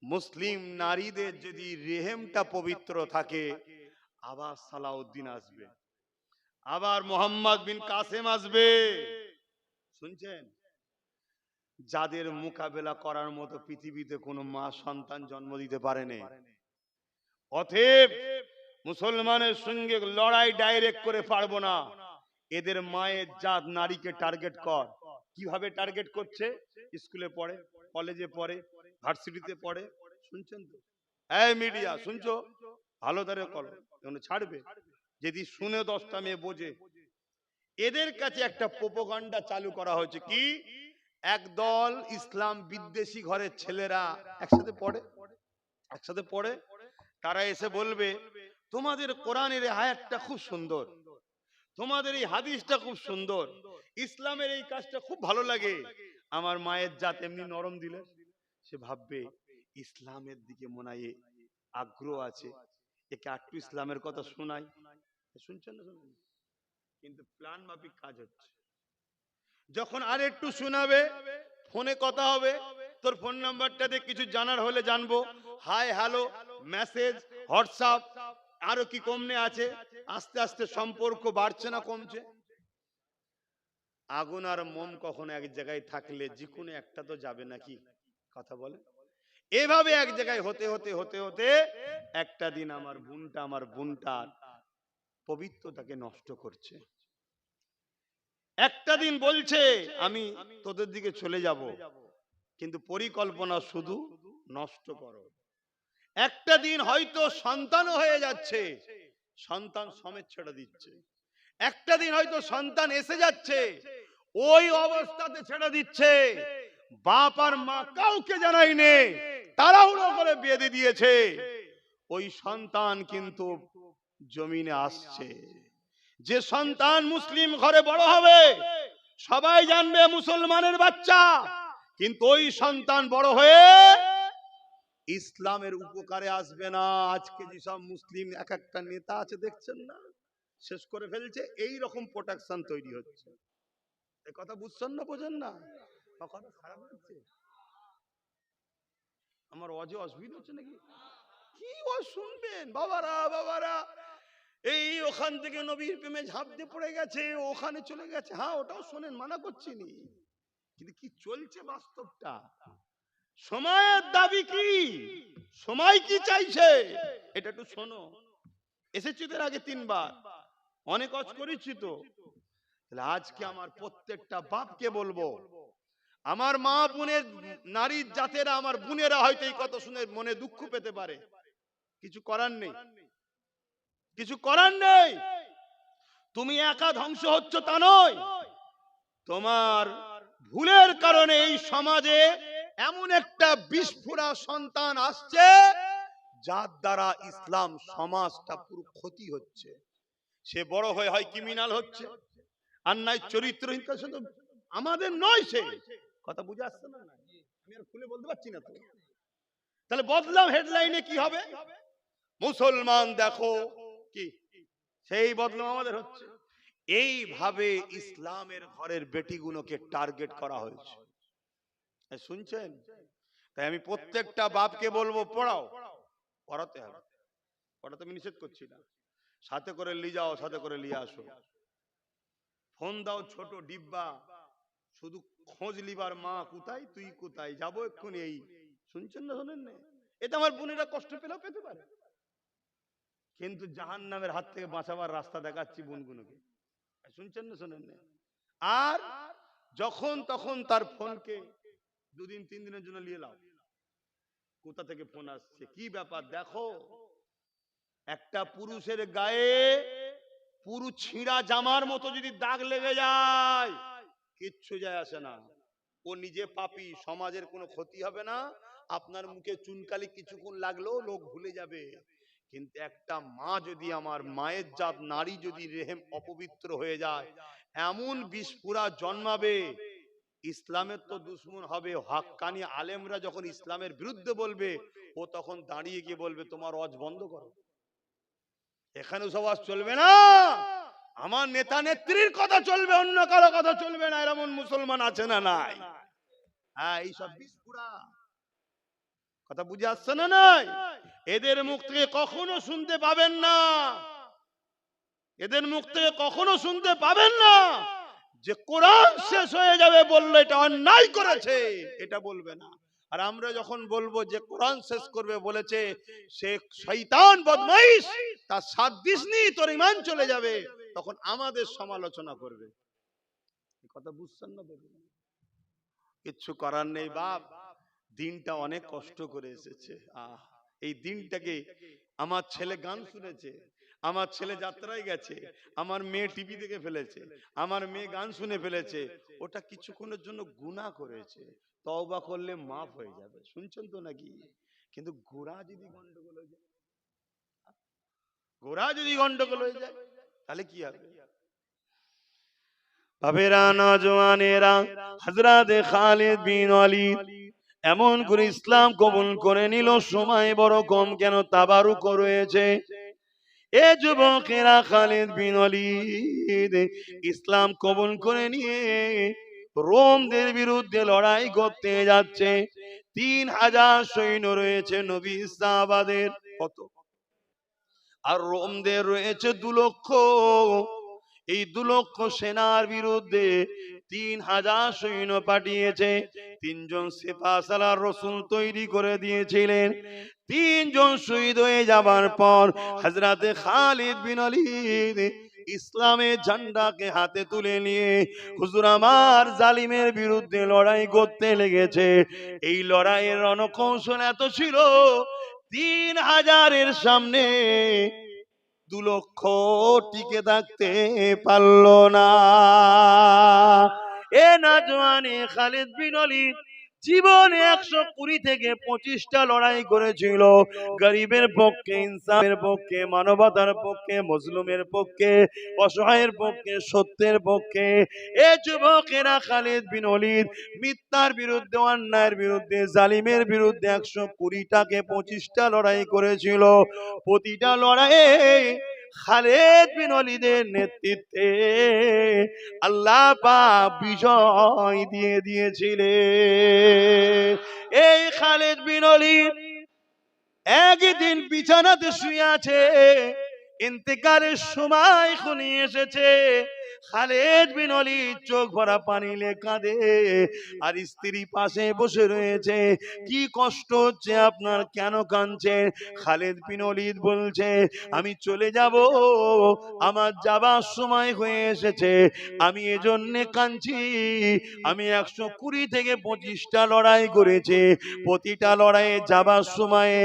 মুসলিম নারীদের যদি রেহেমটা পবিত্র থাকে, আবার সালাউদ্দিন আসবে, আবার মোহাম্মদ বিন কাসেম আসবে। শুনছেন? যাদের মোকাবেলা করার মতো পৃথিবীতে কোনো মা সন্তান জন্ম দিতে পারেনি। অতএব মুসলমানের সঙ্গে লড়াই ডাইরেক্ট করে পারবো না। এদের মায়ের জাত নারীকে টার্গেট কর। কিভাবে টার্গেট করছে? স্কুলে পড়ে, কলেজে পড়ে, ভার্সিটিতে পড়ে। শুনছেন তো? এই মিডিয়া শুনছো? ভালো ধরে কল, ছাড়বে যদি শুনে 10টা মেয়ে বোঝে। এদের কাছে একটা প্রোপাগান্ডা চালু করা হয়েছে। কি? একদল ইসলাম বিদ্বেষী ঘরের ছেলেরা একসাথে পড়ে, একসাথে পড়ে, তারা এসে বলবে তোমাদের কোরআনের এই আয়াতটা খুব সুন্দর, তোমাদের এই হাদিসটা খুব সুন্দর, ইসলামের এই কাজটা খুব ভালো লাগে। আমার মায়ের জাত এমনি নরম দিলে সে ভাববে ইসলামের দিকে মনে হয় আগ্রহ আছে, একে একটু ইসলামের কথা শোনাই। শুনছেন না? শুনুন, কিন্তু প্ল্যান মাফিক কাজ হচ্ছে। যখন আর একটু শোনাবে, ফোনে কথা হবে, তোর ফোন নাম্বারটাতে কিছু জানার হলে জানবো, হাই হ্যালো মেসেজ, হোয়াটসঅ্যাপ, আরো কি কমনে আছে। আস্তে আস্তে সম্পর্ক বাড়ছে না কমছে? আগুন আর মোম কখনো এক জায়গায় থাকলে যে কোনো একটা তো যাবে নাকি? কথা বলে। এভাবে এক জায়গায় হতে হতে হতে হতে একটা দিন আমার বোনটার পবিত্রতাকে নষ্ট করছে। একটা দিন বলছে আমি তোদের দিকে চলে যাব, কিন্তু পরিকল্পনা শুধু নষ্ট করো। একটা দিন হয়তো সন্তানও হয়ে যাচ্ছে, সন্তান সমেত ছেড়ে দিচ্ছে। একটা দিন হয়তো সন্তান এসে যাচ্ছে, ওই অবস্থাতে ছেড়ে দিচ্ছে, বাপ আর মা কাউকে জানায়নি, তাড়াহুড়ো করে বিয়ে দিয়ে দিয়েছে। ওই সন্তান কিন্তু জমিনে আসছে। যে সন্তান মুসলিম ঘরে বড় হবে, সবাই জানবে মুসলমানের বাচ্চা, কিন্তু ওই সন্তান বড় হয়ে ইসলামের উপকারে আসবে না। আজকে যেসব মুসলিম এক একটা নেতা আছে দেখছেন না, শেষ করে ফেলছে, এই রকম প্রোটেকশন তৈরি হচ্ছে। এই কথা বুঝছেন না, বোঝেন না? কথা খারাপ হচ্ছে, আমার অজে অসুবিধা হচ্ছে নাকি? কি শুনবেন বাবারা, বাবারা এই ওখান থেকে নবীর প্রেমে ঝাঁপ দিয়ে পড়ে গেছে, ওখানে চলে গেছে। হ্যাঁ, ওটাও শোনেন, মানা করছি নি, কিন্তু কি চলছে বাস্তবটা, সময়ের দাবি কি, সময় কি চাইছে, এটা একটু শোনো। এসেছি তোর আগে 3 বার, অনেক কাজ করেছি তো। আজকে আমার প্রত্যেকটা বাপকে বলবো, আমার মা বোনের, নারীর জাতেরা, আমার বোনেরা হয়তো এই কথা শুনে মনে দুঃখ পেতে পারে, কিছু করার নেই, কিছু করার নেই। তুমি একা ধ্বংস হচ্ছ তা নয়, তোমার ভুলের কারণে এই সমাজে এমন একটা বিস্ফোরা সন্তান আসছে, যার দ্বারা ইসলাম সমাজটা পুরো ক্ষতি হচ্ছে। সে বড় হয়ে হয় ক্রিমিনাল হচ্ছে, অন্যায় চরিত্রহীন। আমাদের নয়, সে কথা বুঝে আসছে না? আমি আর খুলে বলতে পারছি না তো। তাহলে বদলাম হেডলাইনে কি হবে, মুসলমান দেখো কি, সেই বদলাম আমাদের হচ্ছে। এইভাবে ইসলামের ঘরের বেটিগুলোকে টার্গেট করা হয়েছে, শুনছেন? তাই আমি প্রত্যেকটা বাপকে বলবো, পড়াও, পড়াতে হবে, পড়াতে আমি নিষেধ করছি না, সাথে করে নিয়ে যাও, সাথে করে নিয়ে আসো, ফোন দাও ছোট ডিব্বা, শুধু খোঁজ লিবার, মা কোথায়, তুই কোথায়, যাবো এক্ষুনি, এই শুনছেন না, শোনেন না? এটা আমার বোনেরা কষ্ট পেলেও পেতে পারে, কিন্তু জাহান্নামের হাত থেকে বাঁচাবার রাস্তা দেখাচ্ছি বোনগুলোকে, শুনছেন না, শোনেন না? আর যখন তখন তার ফোনকে 2 দিন 3 দিনের জন্য নিয়ে নাও, কোথা থেকে ফোন আসছে, কি ব্যাপার দেখো। একটা পুরুষের গায়ে পুরো ছিঁড়া জামার মতো যদি দাগ লেগে যায়, কিচ্ছু যায় আসে না, ও নিজে পাপী, সমাজের কোনো ক্ষতি হবে না। আপনার মুখে চুনকালি কিছুক্ষণ লাগলেও লোক ভুলে যাবে, কিন্তু একটা মা যদি, আমার মায়ের জাত নারী যদি রেহেম অপবিত্র হয়ে যায়, এমন বিস্ফোরা জন্মাবে, ইসলামের তো দুশ্মন হবে। হাক্কানি আলেমরা যখন ইসলামের বিরুদ্ধে বলবে, ও তখন দাঁড়িয়ে গিয়ে বলবে, তোমার ওয়াজ বন্ধ করো, এখানে সব ওয়াজ চলবে না, আমার নেতা নেত্রীর কথা চলবে, অন্য কারো কথা চলবে না। এমন মুসলমান আছে না নাই? হ্যাঁ, এইসব বিস্ফোরা কথা বুঝে আসছে না নাই? এদের মুখ থেকে কখনো শুনতে পাবেন না, এদের মুখ থেকে কখনো শুনতে পাবেন না যে কোরআন শেষ হয়ে যাবে বললে এটা অন্যায় করেছে, এটা বলবে না। আর আমরা যখন বলবো যে কোরআন শেষ করবে বলেছে, সে শয়তান বদমাইশ, তার 7 দিন নেই তোর ঈমান চলে যাবে, তখন আমাদের সমালোচনা করবে। কথা বুঝছেন না? কিচ্ছু করার নেই বাপ, দিনটা অনেক কষ্ট করে এসেছে। এই দিনটাকে, আমার ছেলে গান শুনেছে, আমার ছেলে যাত্রায় গেছে, আমার মেয়ে টিভি দেখে ফেলেছে, আমার মেয়ে গান শুনে ফেলেছে, ওটা কিছুক্ষণের জন্য গুনাহ করেছে, তওবা করলে মাফ হয়ে যাবে, শুনছেন তো নাকি? কিন্তু গোড়া যদি গন্ডগোল হয়ে যায়, গোড়া যদি গন্ডগোল হয়ে যায়, তাহলে কি হবে? বাবেরা, নওজওয়ানেরা, হযরত খালিদ বিন ওয়ালিদ এমন করে ইসলাম কবুল করে নিল, সময় বড় কম কেন, তাবারুক রয়েছে। এ যুবকেরা, খালিদ বিন ওয়ালিদ ইসলাম কবুল করে নিয়ে রোমদের বিরুদ্ধে লড়াই করতে যাচ্ছে। 3000 সৈন্য রয়েছে নবী সাহাবাদের, কত? আর রোমদের রয়েছে 2 লক্ষ। এই 2 লক্ষ সেনার বিরুদ্ধে 3000 সৈন্য পাঠিয়েছে। 3 জন সিপাহসালার রাসূল তৈরি করে দিয়েছিলেন। 3 জন শহীদ হয়ে যাবার পর হযরতে খালিদ বিন ওয়ালিদ ইসলামের ঝান্ডাকে হাতে তুলে নিয়ে হুজুর আমার জালিমের বিরুদ্ধে লড়াই করতে লেগেছে। এই লড়াইয়ের রণকৌশল এত ছিল, 3000-এর সামনে 2 লক্ষ টিকে থাকতে পারল না। এ নওজোয়ানে খালিদ বিন ওয়ালিদ জীবনে 120 থেকে 25টা লড়াই করেছিল, গরিবের পক্ষে, ইনসাফের পক্ষে, মানবতার পক্ষে, মজলুমের পক্ষে, অসহায়ের পক্ষে, সত্যের পক্ষে। এ যুবকেরা খালিদ বিন ওয়ালিদ মিথ্যার বিরুদ্ধে, অন্যায়ের বিরুদ্ধে, জালিমের বিরুদ্ধে 120টাকে 25টা লড়াই করেছিল। প্রতিটা লড়াইয়ে খালিদ বিন ওয়ালিদের নেতৃত্বে আল্লাহ পাক বিজয় দিয়ে দিয়েছিলেন। এই খালিদ বিন ওয়ালিদ একদিন বিছানাতে শুয়ে আছে, ইন্তেকালের সময় ঘনিয়ে এসেছে। খালিদ বিন ওয়ালিদ চোখ ভরা পানি নিয়ে কাঁদে, আর স্ত্রী পাশে বসে রয়েছে। কি কষ্ট হচ্ছে আপনার, কেন কাঁদছেন? খালিদ বিন ওয়ালিদ বলছে, আমি চলে যাব, আমার যাবার সময় হয়ে এসেছে, আমি এজন্য কাঁদছি। আমি 120 থেকে 25টা লড়াই করেছি, প্রতিটা লড়াইয়ে যাবার সময়ে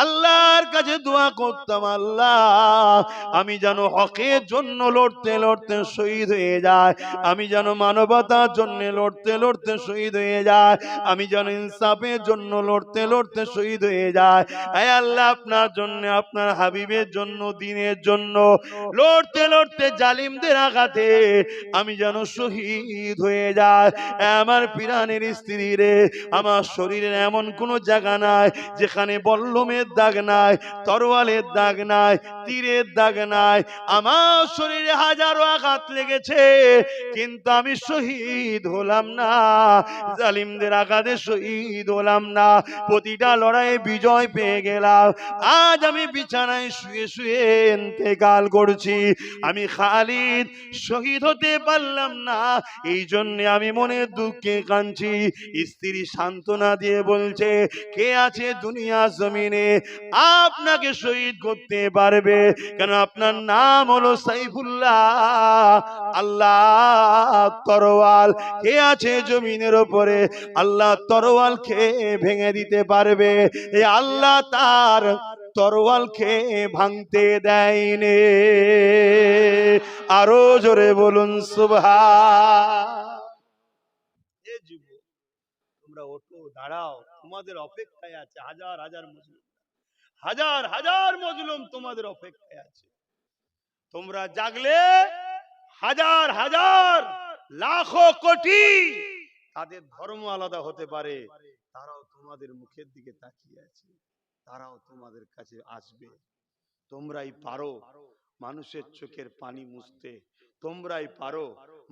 আল্লাহর কাছে দোয়া করতাম, আল্লাহ আমি যেন হকের জন্য লড়তে লড়তে শহীদ হয়ে যায়, আমি যেন মানবতার জন্য লড়তে লড়তে শহীদ হয়ে যায়, আমি যেন ইনসাফের জন্য লড়তে লড়তে শহীদ হয়ে যায়। হে আল্লাহ, আপনার জন্য, আপনার হাবিবের জন্য, দ্বীনের জন্য লড়তে লড়তে জালিমদের আঘাতে আমি যেন শহীদ হয়ে যায়। আমার প্রাণের স্ত্রী রে, আমার শরীরের এমন কোন জায়গা নাই যেখানে বল্লমের দাগ নাই, তরোয়ালের দাগ নাই, তীরের দাগ নাই। আমার শরীরে হাজারো আঘাত লেগেছে, কিন্তু আমি শহীদ হলাম না, জালিমদের আঘাতে শহীদ হলাম না। প্রতিটা লড়াইয়ে বিজয় পেয়ে গেলাম। আজ আমি বিছানায় শুয়ে শুয়ে ইন্তেকাল করছি, আমি খালিদ শহীদ হতে পারলাম না, এই জন্য আমি মনে দুঃখে কাঁদছি। স্ত্রী সান্ত্বনা দিয়ে বলছে, কে আছে দুনিয়া জমিনে আপনাকে শহীদ করতে পারবে? কেন আপনার নাম হলো সাইফুল্লাহ, আল্লাহ তরোয়াল। কে আছে জমিনের উপরে আল্লাহ তরোয়াল খেয়ে ভেঙে দিতে পারবে? এই আল্লাহ তার তরোয়াল খেয়ে ভাঙতে দেয়নি। আরো জোরে বলুন সুবহান। এ যুবক, তোমরা ওঠো, দাঁড়াও, তোমাদের অপেক্ষায় আছে হাজার হাজার মুসলিম, হাজার হাজার মজলুম তোমাদের অপেক্ষায় আছে। তোমরা জাগলে হাজার হাজার লাখো কোটি তাদের ধর্ম আলাদা হতে পারে, তারাও তোমাদের মুখের দিকে তাকিয়ে আছে, তারাও তোমাদের কাছে আসবে। তোমরাই পারো মানুষের চোখের পানি মুছতে, তোমরাই পারো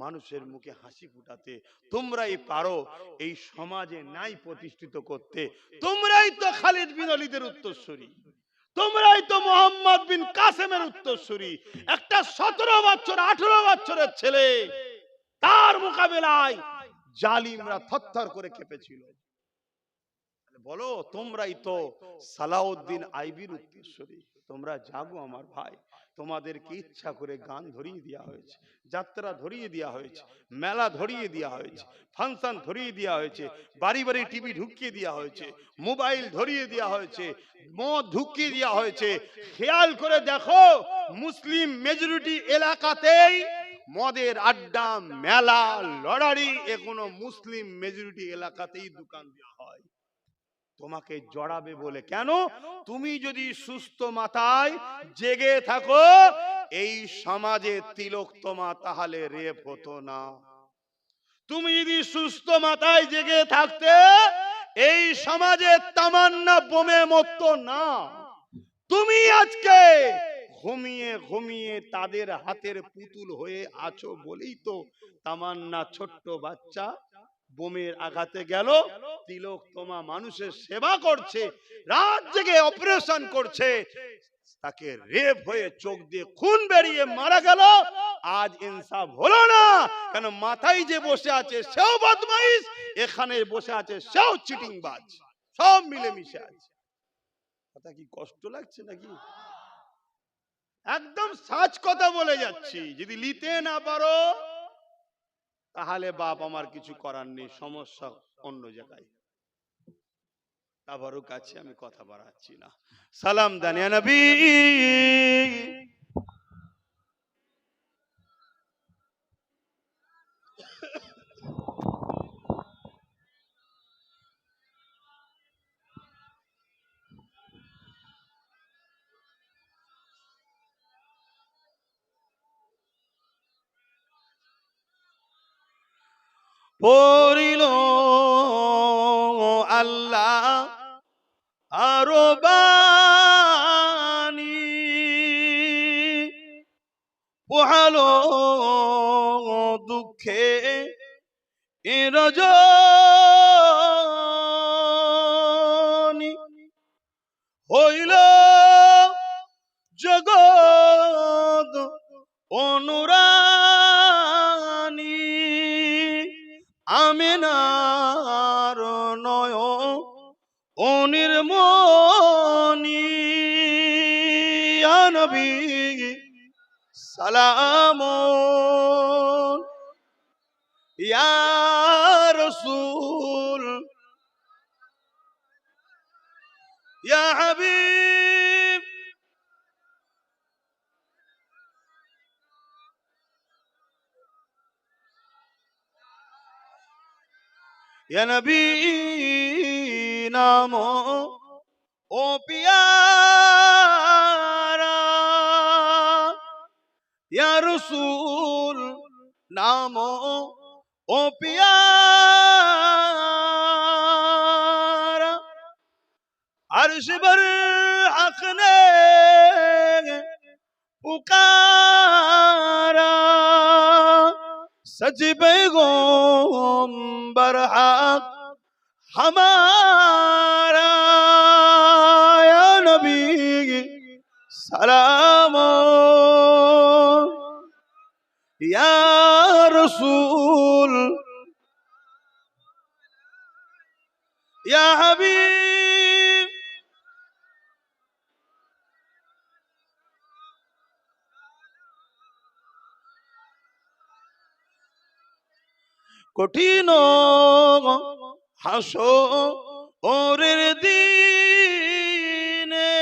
মানুষের মুখে হাসি ফুটাতে, তোমরাই পারো এই সমাজে ন্যায় প্রতিষ্ঠিত করতে। তোমরাই তো খালিদ বিন ওয়ালিদের উত্তরসূরি, তোমরাই তো মোহাম্মদ বিন কাসেমের উত্তরসূরি। একটা 17 বছর 18 বছরের ছেলে, তার মোকাবেলায় জালিমরা থরথর করে কেঁপেছিল। বলো, তোমরাই তো সালাউদ্দিন আইবির উত্তরসূরি। তোমরা জাগো আমার ভাই, তোমাদেরকে ইচ্ছা করে গান ধরিয়ে দেওয়া হয়েছে, যাত্রা ধরিয়ে দেওয়া হয়েছে, মেলা ধরিয়ে দেওয়া হয়েছে, ফাংশন ধরিয়ে দেওয়া হয়েছে, বাড়ি বাড়ি টিভি ঢুকিয়ে দেওয়া হয়েছে, মোবাইল ধরিয়ে দেওয়া হয়েছে, মদ ঢুকিয়ে দেওয়া হয়েছে। খেয়াল করে দেখো, মুসলিম মেজরিটি এলাকাতেই মদের আড্ডা, মেলা, লড়ারি এখনো মুসলিম মেজরিটি এলাকাতেই দোকান দেওয়া হয়। তোমাকে জড়াবে বলে। কেন? তুমি যদি সুস্থ মাথায় জেগে থাকো এই সমাজে তিলোত্তমা, তাহলে রেপ হতো না। তুমি যদি সুস্থ মাথায় জেগে থাকতে এই সমাজে তামান্না বোমে মরতো না। তুমি আজকে ঘুমিয়ে ঘুমিয়ে তাদের হাতের পুতুল হয়ে আছো বলেই তো তামান্না ছোট্ট বাচ্চা বোমের আঘাতে গেল, তিলোত্তমা মানুষের সেবা করছে, রাত জেগে অপারেশন করছে, তাকে রেপ হয়ে চোখ দিয়ে খুন বেরিয়ে মারা গেল। আজ ইনসাফ হলো না। কেন? মাথায় যে বসে আছে সেও বদমাইশ, এখানে বসে আছে সেও চিটিংবাজ, সব মিলেমিশে আছে। কথা কি কষ্ট লাগছে নাকি? একদম সাচ কথা বলে যাচ্ছি। যদি নিতে না পারো তাহলে বাপ আমার কিছু করার নেই, সমস্যা অন্য জায়গায়। আবারও কাছে আমি কথা বাড়াচ্ছি না। সালাম দান ইয়া নবী, পড়িল আল্লাহ আরো বাণী, পোহালো দুঃখে রজনী, হইল জগৎ অনুরানী, আমিনার অনির্মণি, ইয়া নবী সালাম, ইয়া রাসূল, ইয়া হাবিব, ইয়া নবী নাম ও পিয়ারা, ইয়া রাসূল নাম ও পিয়ারা, अर्श पर हक ने पुकारा, सच पैगंबर हक हमारा, या नबी सलाम, या रसूल, या हबीब, কঠিন হাসরের দিনে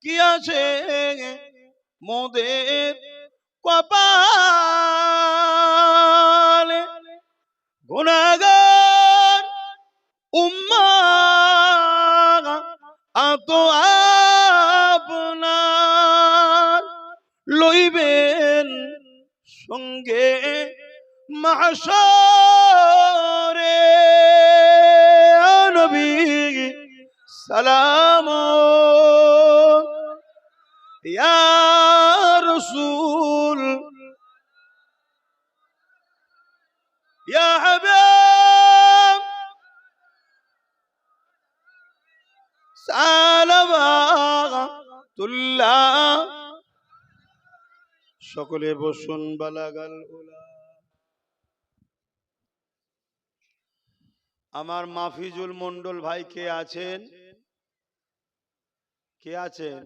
কি আছে মোদের কপালে, গুনাহগার উম্মাহ আত আপনার লইবেন সঙ্গে মাহশরে, নবী সালাম, ইয়া রাসূল, ইয়া হাবিব সালাওয়াতুল্লাহ। সকলে বসুন। বালাগাল উলা। আমার মাফিজুল মন্ডল ভাই কে আছেন? কে আছেন?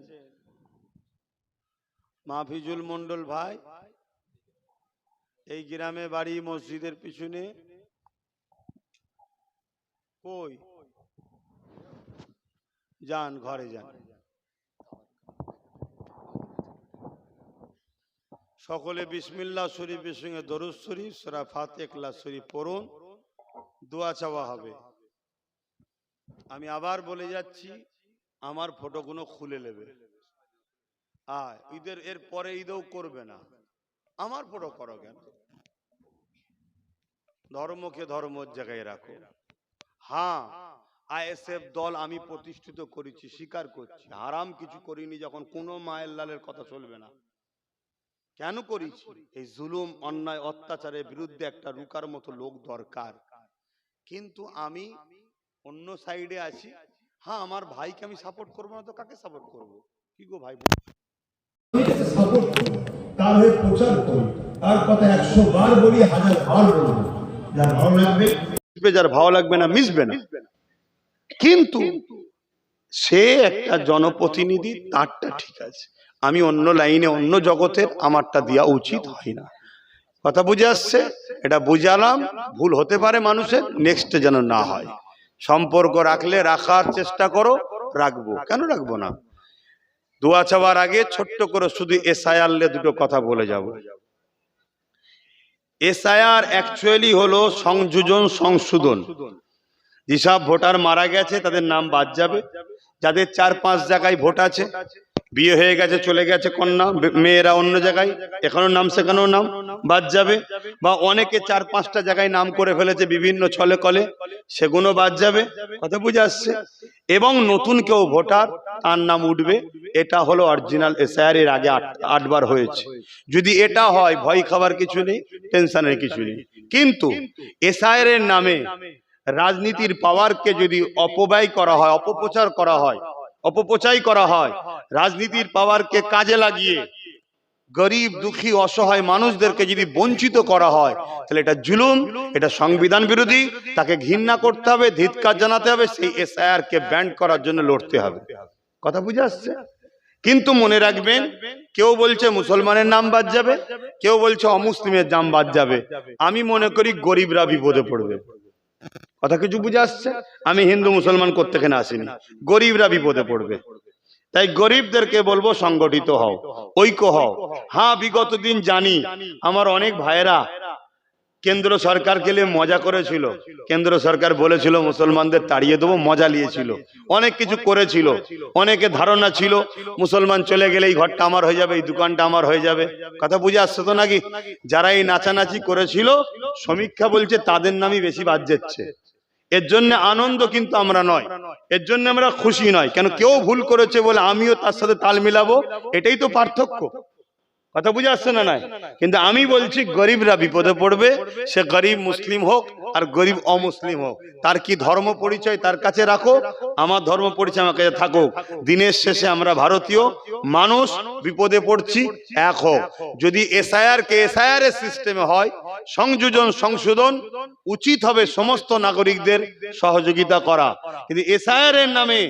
মাফিজুল মন্ডল ভাই এই গ্রামে বাড়ি, মসজিদের পিছনে। কই যান, ঘরে যান। সকলে বিসমিল্লাহ শরীফের সঙ্গে দরুদ শরীফ, সূরা ফাতিহা, ইখলাস শরীফ পড়ুন, দোয়া চাওয়া হবে। আমি আবার বলে যাচ্ছি, আমার ফটোগুলো খুলে নেবে। আর ঈদের এর পরে ঈদেও করবে না। আমার ফটো করো কেন? ধর্মকে ধর্মের জায়গায় রাখো। হ্যাঁ, আইএসএফ দল আমি প্রতিষ্ঠিত করেছি, স্বীকার করছি। হারাম কিছু করিনি। যখন কোনো মায়ের লালের কথা চলবে না, কেন করেছি? এই জুলুম, অন্যায়, অত্যাচারের বিরুদ্ধে একটা রুকার মতো লোক দরকার। কিন্তু আমি অন্য সাইডে আছি। হ্যাঁ, আমার ভাইকে আমি সাপোর্ট করবো না তো কাকে সাপোর্ট করব? কি গো ভাই, সাপোর্ট করি, তার হয়ে প্রচার করি, তার কথা 100 বার বলি, 1000 বার বলবো। যার ভালো লাগবে মিশবে, যার ভালো লাগবে না মিশবে না। কিন্তু সে একটা জনপ্রতিনিধি, তারটা ঠিক আছে। আমি অন্য লাইনে, অন্য জগতের, আমারটা দেওয়া উচিত হয় না। কথা বুঝে আসছে? এটা বুঝালাম। ভুল হতে পারে মানুষের, নেক্সটে যেন না হয়। সম্পর্ক রাখলে রাখার চেষ্টা করো, রাখবো, কেন রাখবো না। দোয়া চাওয়ার আগে ছোট্ট করে শুধু এসআইআর দুটো কথা বলে যাব। এসআইআর অ্যাকচুয়ালি হলো সংযোজন, সংশোধন। যেসব ভোটার মারা গেছে তাদের নাম বাদ যাবে। যাদের 4-5 জায়গায় ভোট আছে, বিয়ে হয়ে গেছে, চলে গেছে কন্যা, মেয়েরা অন্য জায়গায়, এখনো নাম শেখানোর নাম বাদ যাবে। বা অনেকে 4-5টা জায়গায় নাম করে ফেলেছে বিভিন্ন ছলে কলে, সেগুলো বাদ যাবে। কথা বুঝে আসছে? এবং নতুন কেউ ভোটার, তার নাম উঠবে। এটা হলো অরিজিনাল এসআইআর, এর আগে 8 বার হয়েছে। যদি এটা হয়, ভয় খাবার কিছু নেই, টেনশনের কিছু নেই। কিন্তু এসআইআর এর নামে রাজনীতির পাওয়ারকে যদি অপব্যয় করা হয়, অপপ্রচার করা হয়, অপপ্রচার করা হয়, রাজনীতির পাওয়ারকে কাজে লাগিয়ে গরিব দুঃখী অসহায় মানুষদেরকে যদি বঞ্চিত করা হয়, তাহলে এটা জুলুম, এটা সংবিধান বিরোধী। তাকে ঘৃণা করতে হবে, ধিক্কার জানাতে হবে, সেই এসআইআর কে ব্যান্ড করার জন্য লড়তে হবে। কথা বুঝে আসছে? কিন্তু মনে রাখবেন, কেউ বলছে মুসলমানের নাম বাদ যাবে, কেউ বলছে অমুসলিমের নাম বাদ যাবে। আমি মনে করি গরিবরা বিপদে পড়বে। কথা কিছু বুঝে আসছে? আমি হিন্দু মুসলমান করতে এখানে আসিনি, গরিবরা বিপদে পড়বে। তাই গরিবদেরকে বলবো সংগঠিত হও, ঐক্য হও। হ্যাঁ, বিগত দিন জানি আমার অনেক ভাইয়েরা কেন্দ্র সরকারকে নিয়ে মজা করেছিল। কেন্দ্র সরকার বলেছিল মুসলমানদের তাড়িয়ে দেবো, মজা নিয়েছিল, অনেক কিছু করেছিল। অনেকে ধারণা ছিল মুসলমান চলে গেলে এই ঘরটা আমার হয়ে যাবে, এই দোকানটা আমার হয়ে যাবে। কথা বুঝে আসছে তো নাকি? যারা এই নাচানাচি করেছিল, সমীক্ষা বলছে তাদের নামই বেশি বাদ যাচ্ছে। এর জন্য আনন্দ কিন্তু আমরা নয়, এর জন্য আমরা খুশি নয়। কেন? কেউ ভুল করেছে বলে আমিও তার সাথে তাল মিলাবো, এটাই তো পার্থক্য। কথা বুঝে আসছে না? নাই। কিন্তু আমি বলছি গরিবরা বিপদে পড়বে, সে গরিব মুসলিম হোক আর গরিব অমুসলিম হোক। তার কি ধর্ম পরিচয় তার কাছে রাখো, আমার ধর্ম পরিচয় আমার কাছে থাকুক। দিনের শেষে আমরা ভারতীয় মানুষ, বিপদে পড়ছি, এক হোক। যদি এসআইআর কে এসআইআর এর সিস্টেমে হয়, সংযোজন সংশোধন উচিত হবে সমস্ত নাগরিকদের সহযোগিতা করা। কিন্তু এসআইআর এর নামে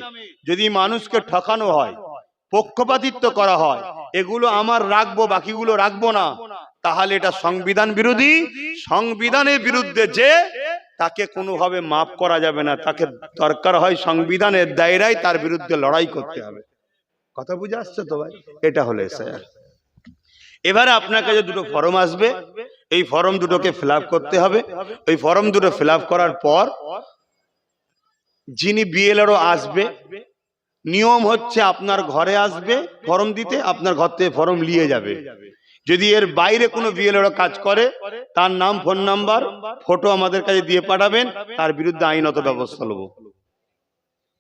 যদি মানুষকে ঠকানো হয়, পক্ষপাতিত্ব করা হয়, এগুলো আমার রাখবো, বাকিগুলো রাখবো না, তাহলে এটা সংবিধান বিরোধী। সংবিধানের বিরুদ্ধে যে, তাকে কোনোভাবে মাফ করা যাবে না। তাকে দরকার হয় সংবিধানের দায়রায় তার বিরুদ্ধে লড়াই করতে হবে। কথা বুঝে আসছে তো ভাই? এটা হলো এসআইআর। এবারে আপনার কাছে দুটো ফর্ম আসবে, এই ফর্ম দুটোকে ফিল আপ করতে হবে। ওই ফর্ম দুটো ফিল আপ করার পর যিনি বিএলআরও আসবে, নিয়ম হচ্ছে আপনার ঘরে আসবে ফর্ম দিতে, আপনার ঘর থেকে ফর্ম নিয়ে যাবে। যদি এর বাইরে কোনো বিএলআরও কাজ করে, তার নাম, ফোন নাম্বার, ফটো আমাদের কাছে দিয়ে পাঠাবেন, তার বিরুদ্ধে আইনত ব্যবস্থা নেব।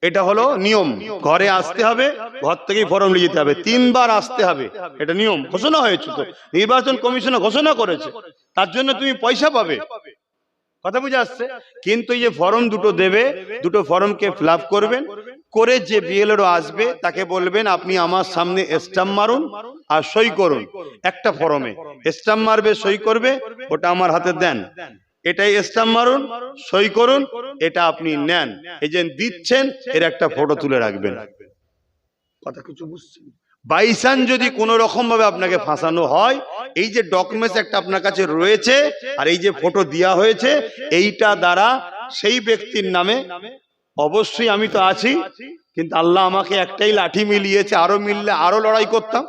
এটা হলো নিয়ম। ঘরে আসতে হবে, ঘর থেকেই ফর্ম নিয়ে যেতে হবে, 3 বার আসতে হবে। এটা নিয়ম ঘোষণা হয়েছে, তো নির্বাচন কমিশন ঘোষণা করেছে, তার জন্য তুমি পয়সা পাবে। কথা বুঝে আসছে? কিন্তু এই যে ফর্ম দুটো দেবে, দুটো ফর্মকে ফিল আপ করবেন, করে যে বিএলআরও আসবে তাকে বলবেন আপনি আমার সামনে স্ট্যাম্প মারুন আর সই করুন। একটা ফর্মে স্ট্যাম্প মারবে, সই করবে, ওটা আমার হাতে দেন। এটাই স্ট্যাম্প মারুন, সই করুন, এটা আপনি নেন। এই যে দিচ্ছেন, এর একটা ফটো তুলে রাখবেন। কথা কিছু বুঝছেন? বাইচান যদি কোন রকম ভাবে আপনাকে ফাঁসানো হয়, এই যে ডকুমেন্টস একটা আপনার কাছে রয়েছে আর এই যে ফটো দেওয়া হয়েছে, এইটা দ্বারা সেই ব্যক্তির নামে, অবশ্যই আমি তো আছি, কিন্তু আল্লাহ আমাকে একটাই লাঠি মিলিয়েছে, আরো মিললে আরো লড়াই করতাম।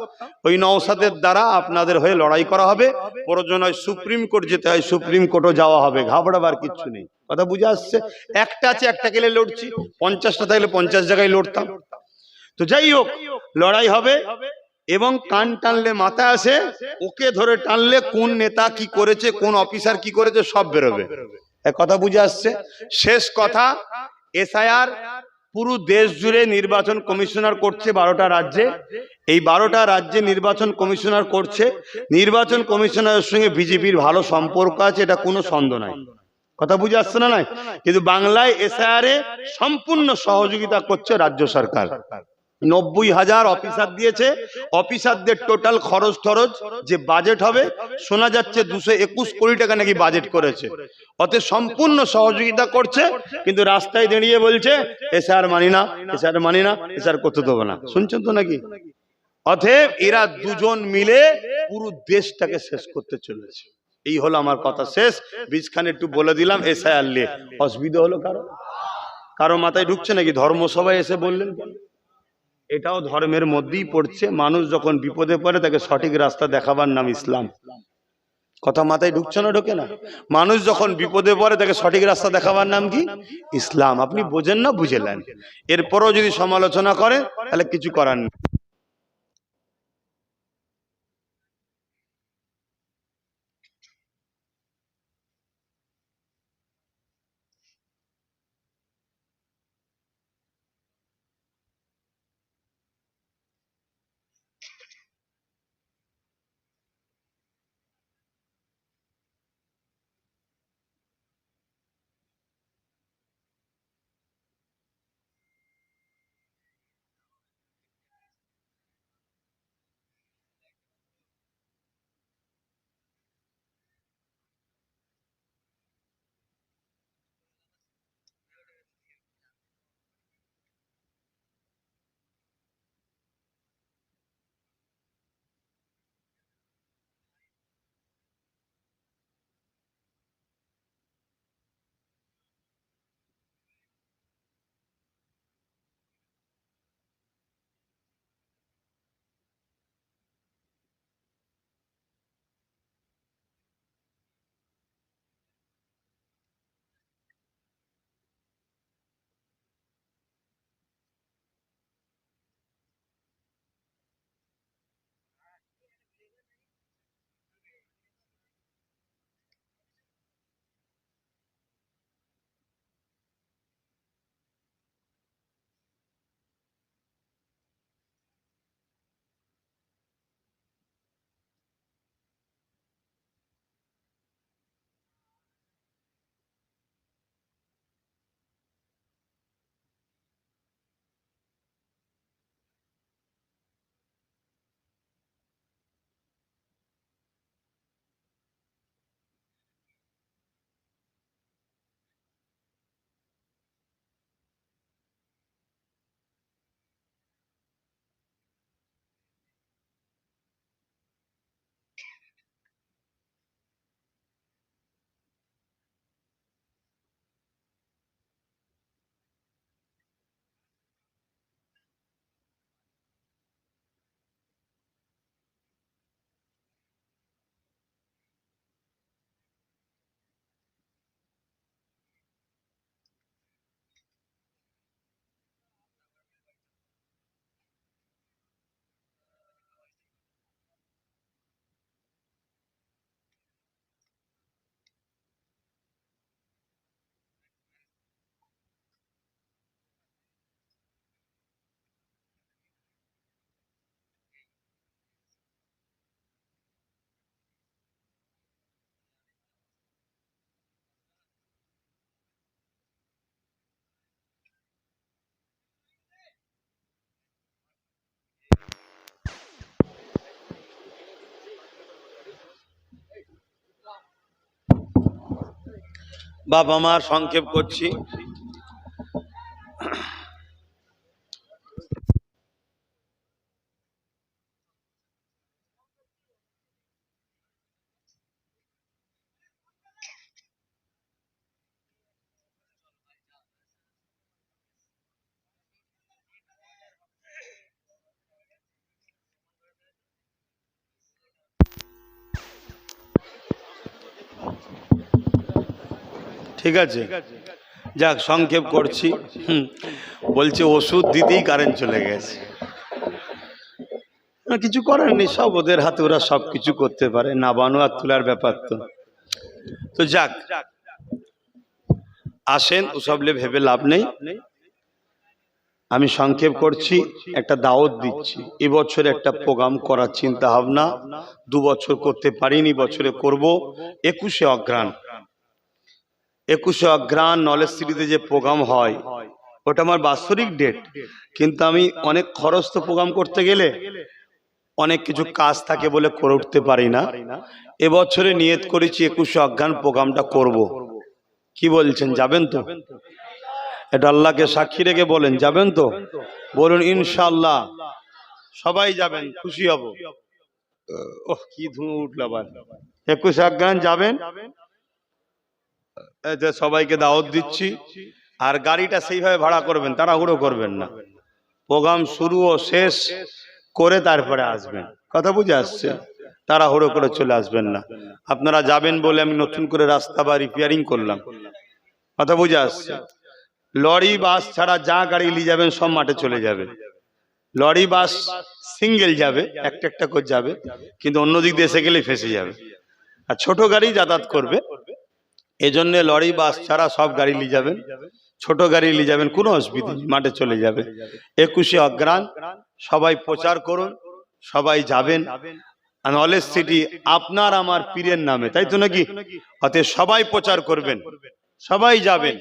ওই নওশাদের দ্বারা আপনাদের হয়ে লড়াই করা হবে। প্রয়োজন হয় সুপ্রিম কোর্ট যেতে হয়, সুপ্রিম কোর্টও যাওয়া হবে, ঘাবড়াবার কিচ্ছু নেই। কথা বুঝে আসছে? একটা আছে, একটা গেলে লড়ছি, 50টা থাকলে 50 জায়গায় লড়তাম। তো যাই হোক, লড়াই হবে। এবং কান টানলে মাথা আসে, ওকে ধরে টানলে কোন নেতা কি করেছে, কোন অফিসার কি করেছে, সব বেরোবে। কথা বুঝে আসছে? শেষ কথা, এসআইআর পুরো দেশ জুড়ে নির্বাচন কমিশনার করছে 12টা রাজ্যে। এই 12টা রাজ্যে নির্বাচন কমিশনার করছে। নির্বাচন কমিশনারের সঙ্গে বিজেপির ভালো সম্পর্ক আছে, এটা কোনো সন্দেহ নাই। কথা বুঝে আসছে না? নাই। কিন্তু বাংলায় এসআইআর এ সম্পূর্ণ সহযোগিতা করছে রাজ্য সরকার। 90,000 অফিসার দিয়েছে। অফিসারদের টোটাল খরচ টরচ যে বাজেট হবে, শোনা যাচ্ছে 221 কোটি টাকা নাকি বাজেট করেছে। অতএব সম্পূর্ণ সহযোগিতা করছে। কিন্তু রাস্তায় দাঁড়িয়ে বলছে এসআর মানি না, এসআর মানি না, এসআর করতে দেবো না। শুনছেন তো নাকি? অতএব এরা দুজন মিলে পুরো দেশটাকে শেষ করতে চলেছে। এই হলো আমার কথা শেষ। বীজখানে একটু বলে দিলাম এসআইআর নিয়ে। অসুবিধা হলো কারো মাথায় ঢুকছে নাকি? ধর্মসভায় এসে বললেন কেন? এটাও ধর্মের মধ্যেই পড়ছে। মানুষ যখন বিপদে পড়ে তাকে সঠিক রাস্তা দেখাবার নাম ইসলাম। কথা মাথায় ঢুকছে না? ঢোকে না? মানুষ যখন বিপদে পড়ে তাকে সঠিক রাস্তা দেখাবার নাম কি? ইসলাম। আপনি বোঝেন না, বুঝে নেন। এরপরও যদি সমালোচনা করে তাহলে কিছু করার নেই। বাবা মার সংক্ষেপ করছি। ঠিক আছে, যাক সংক্ষেপ করছি। বলছে ওষুধ দিতেই কারেন্ট চলে গেছে। কিছু করার নেই, সব ওদের হাতে, ওরা সব কিছু করতে পারে, নাবানো আর তোলার ব্যাপার তো। তো যাক, আসেন ওসব ভেবে লাভ নেই। আমি সংক্ষেপ করছি, একটা দাওয়াত দিচ্ছি। এবছর একটা প্রোগ্রাম করার চিন্তা ভাবনা, 2 বছর করতে পারিনি, বছরে করব। 21শে অঘ্রাণ, 21শে অঘ্রাণ নলেজ সিটিতে যে প্রোগ্রাম হয়, ওটা আমার বাৎসরিক ডেট, কিন্তু আমি অনেক খরচ তো প্রোগ্রাম করতে গেলে, অনেক কিছু কাজ থাকে বলে করে উঠতে পারি না। এবছরে নিয়ত করেছি 21শে অঘ্রাণ প্রোগ্রামটা করব। কি বলছেন, যাবেন তো? এটা আল্লাহকে সাক্ষী রেখে বলেন, যাবেন তো? বলুন ইনশাআল্লাহ। সবাই যাবেন, খুশি হব। ওহ কি ধুঁ উঠল আবার। 21শে অঘ্রাণ যাবেন, সবাইকে দাওয়াত দিচ্ছি। আর গাড়িটা সেইভাবে ভাড়া করবেন, তাড়াহুড়ো করবেন না। প্রোগ্রাম শুরু ও শেষ করে তারপরে আসবেন, কথা বুঝে আসছে? তাড়াহুড়ো করে চলে আসবেন না। আপনারা যাবেন বলে আমি নতুন করে রাস্তা বা রিপেয়ারিং করলাম, কথা বুঝে আসছে? লরি বাস ছাড়া যা গাড়ি নিয়ে যাবেন সব মাঠে চলে যাবে। লরি বাস সিঙ্গেল যাবে, একটা একটা করে যাবে, কিন্তু অন্য দিক দিয়ে এসে গেলে ফেসে যাবে। আর ছোট গাড়ি যাতায়াত করবে, এজন্য লরি বাস ছাড়া সব গাড়ি নিয়ে যাবেন, ছোট গাড়ি নিয়ে যাবেন, কোনো অসুবিধা নেই, মাঠে চলে যাবে। 21শে অঘ্রাণ সবাই প্রচার করুন, সবাই যাবেন। নলেজ সিটি আপনার আমার পীরের নামে, তাই তো নাকি? অতএব সবাই প্রচার করবেন, সবাই যাবেন।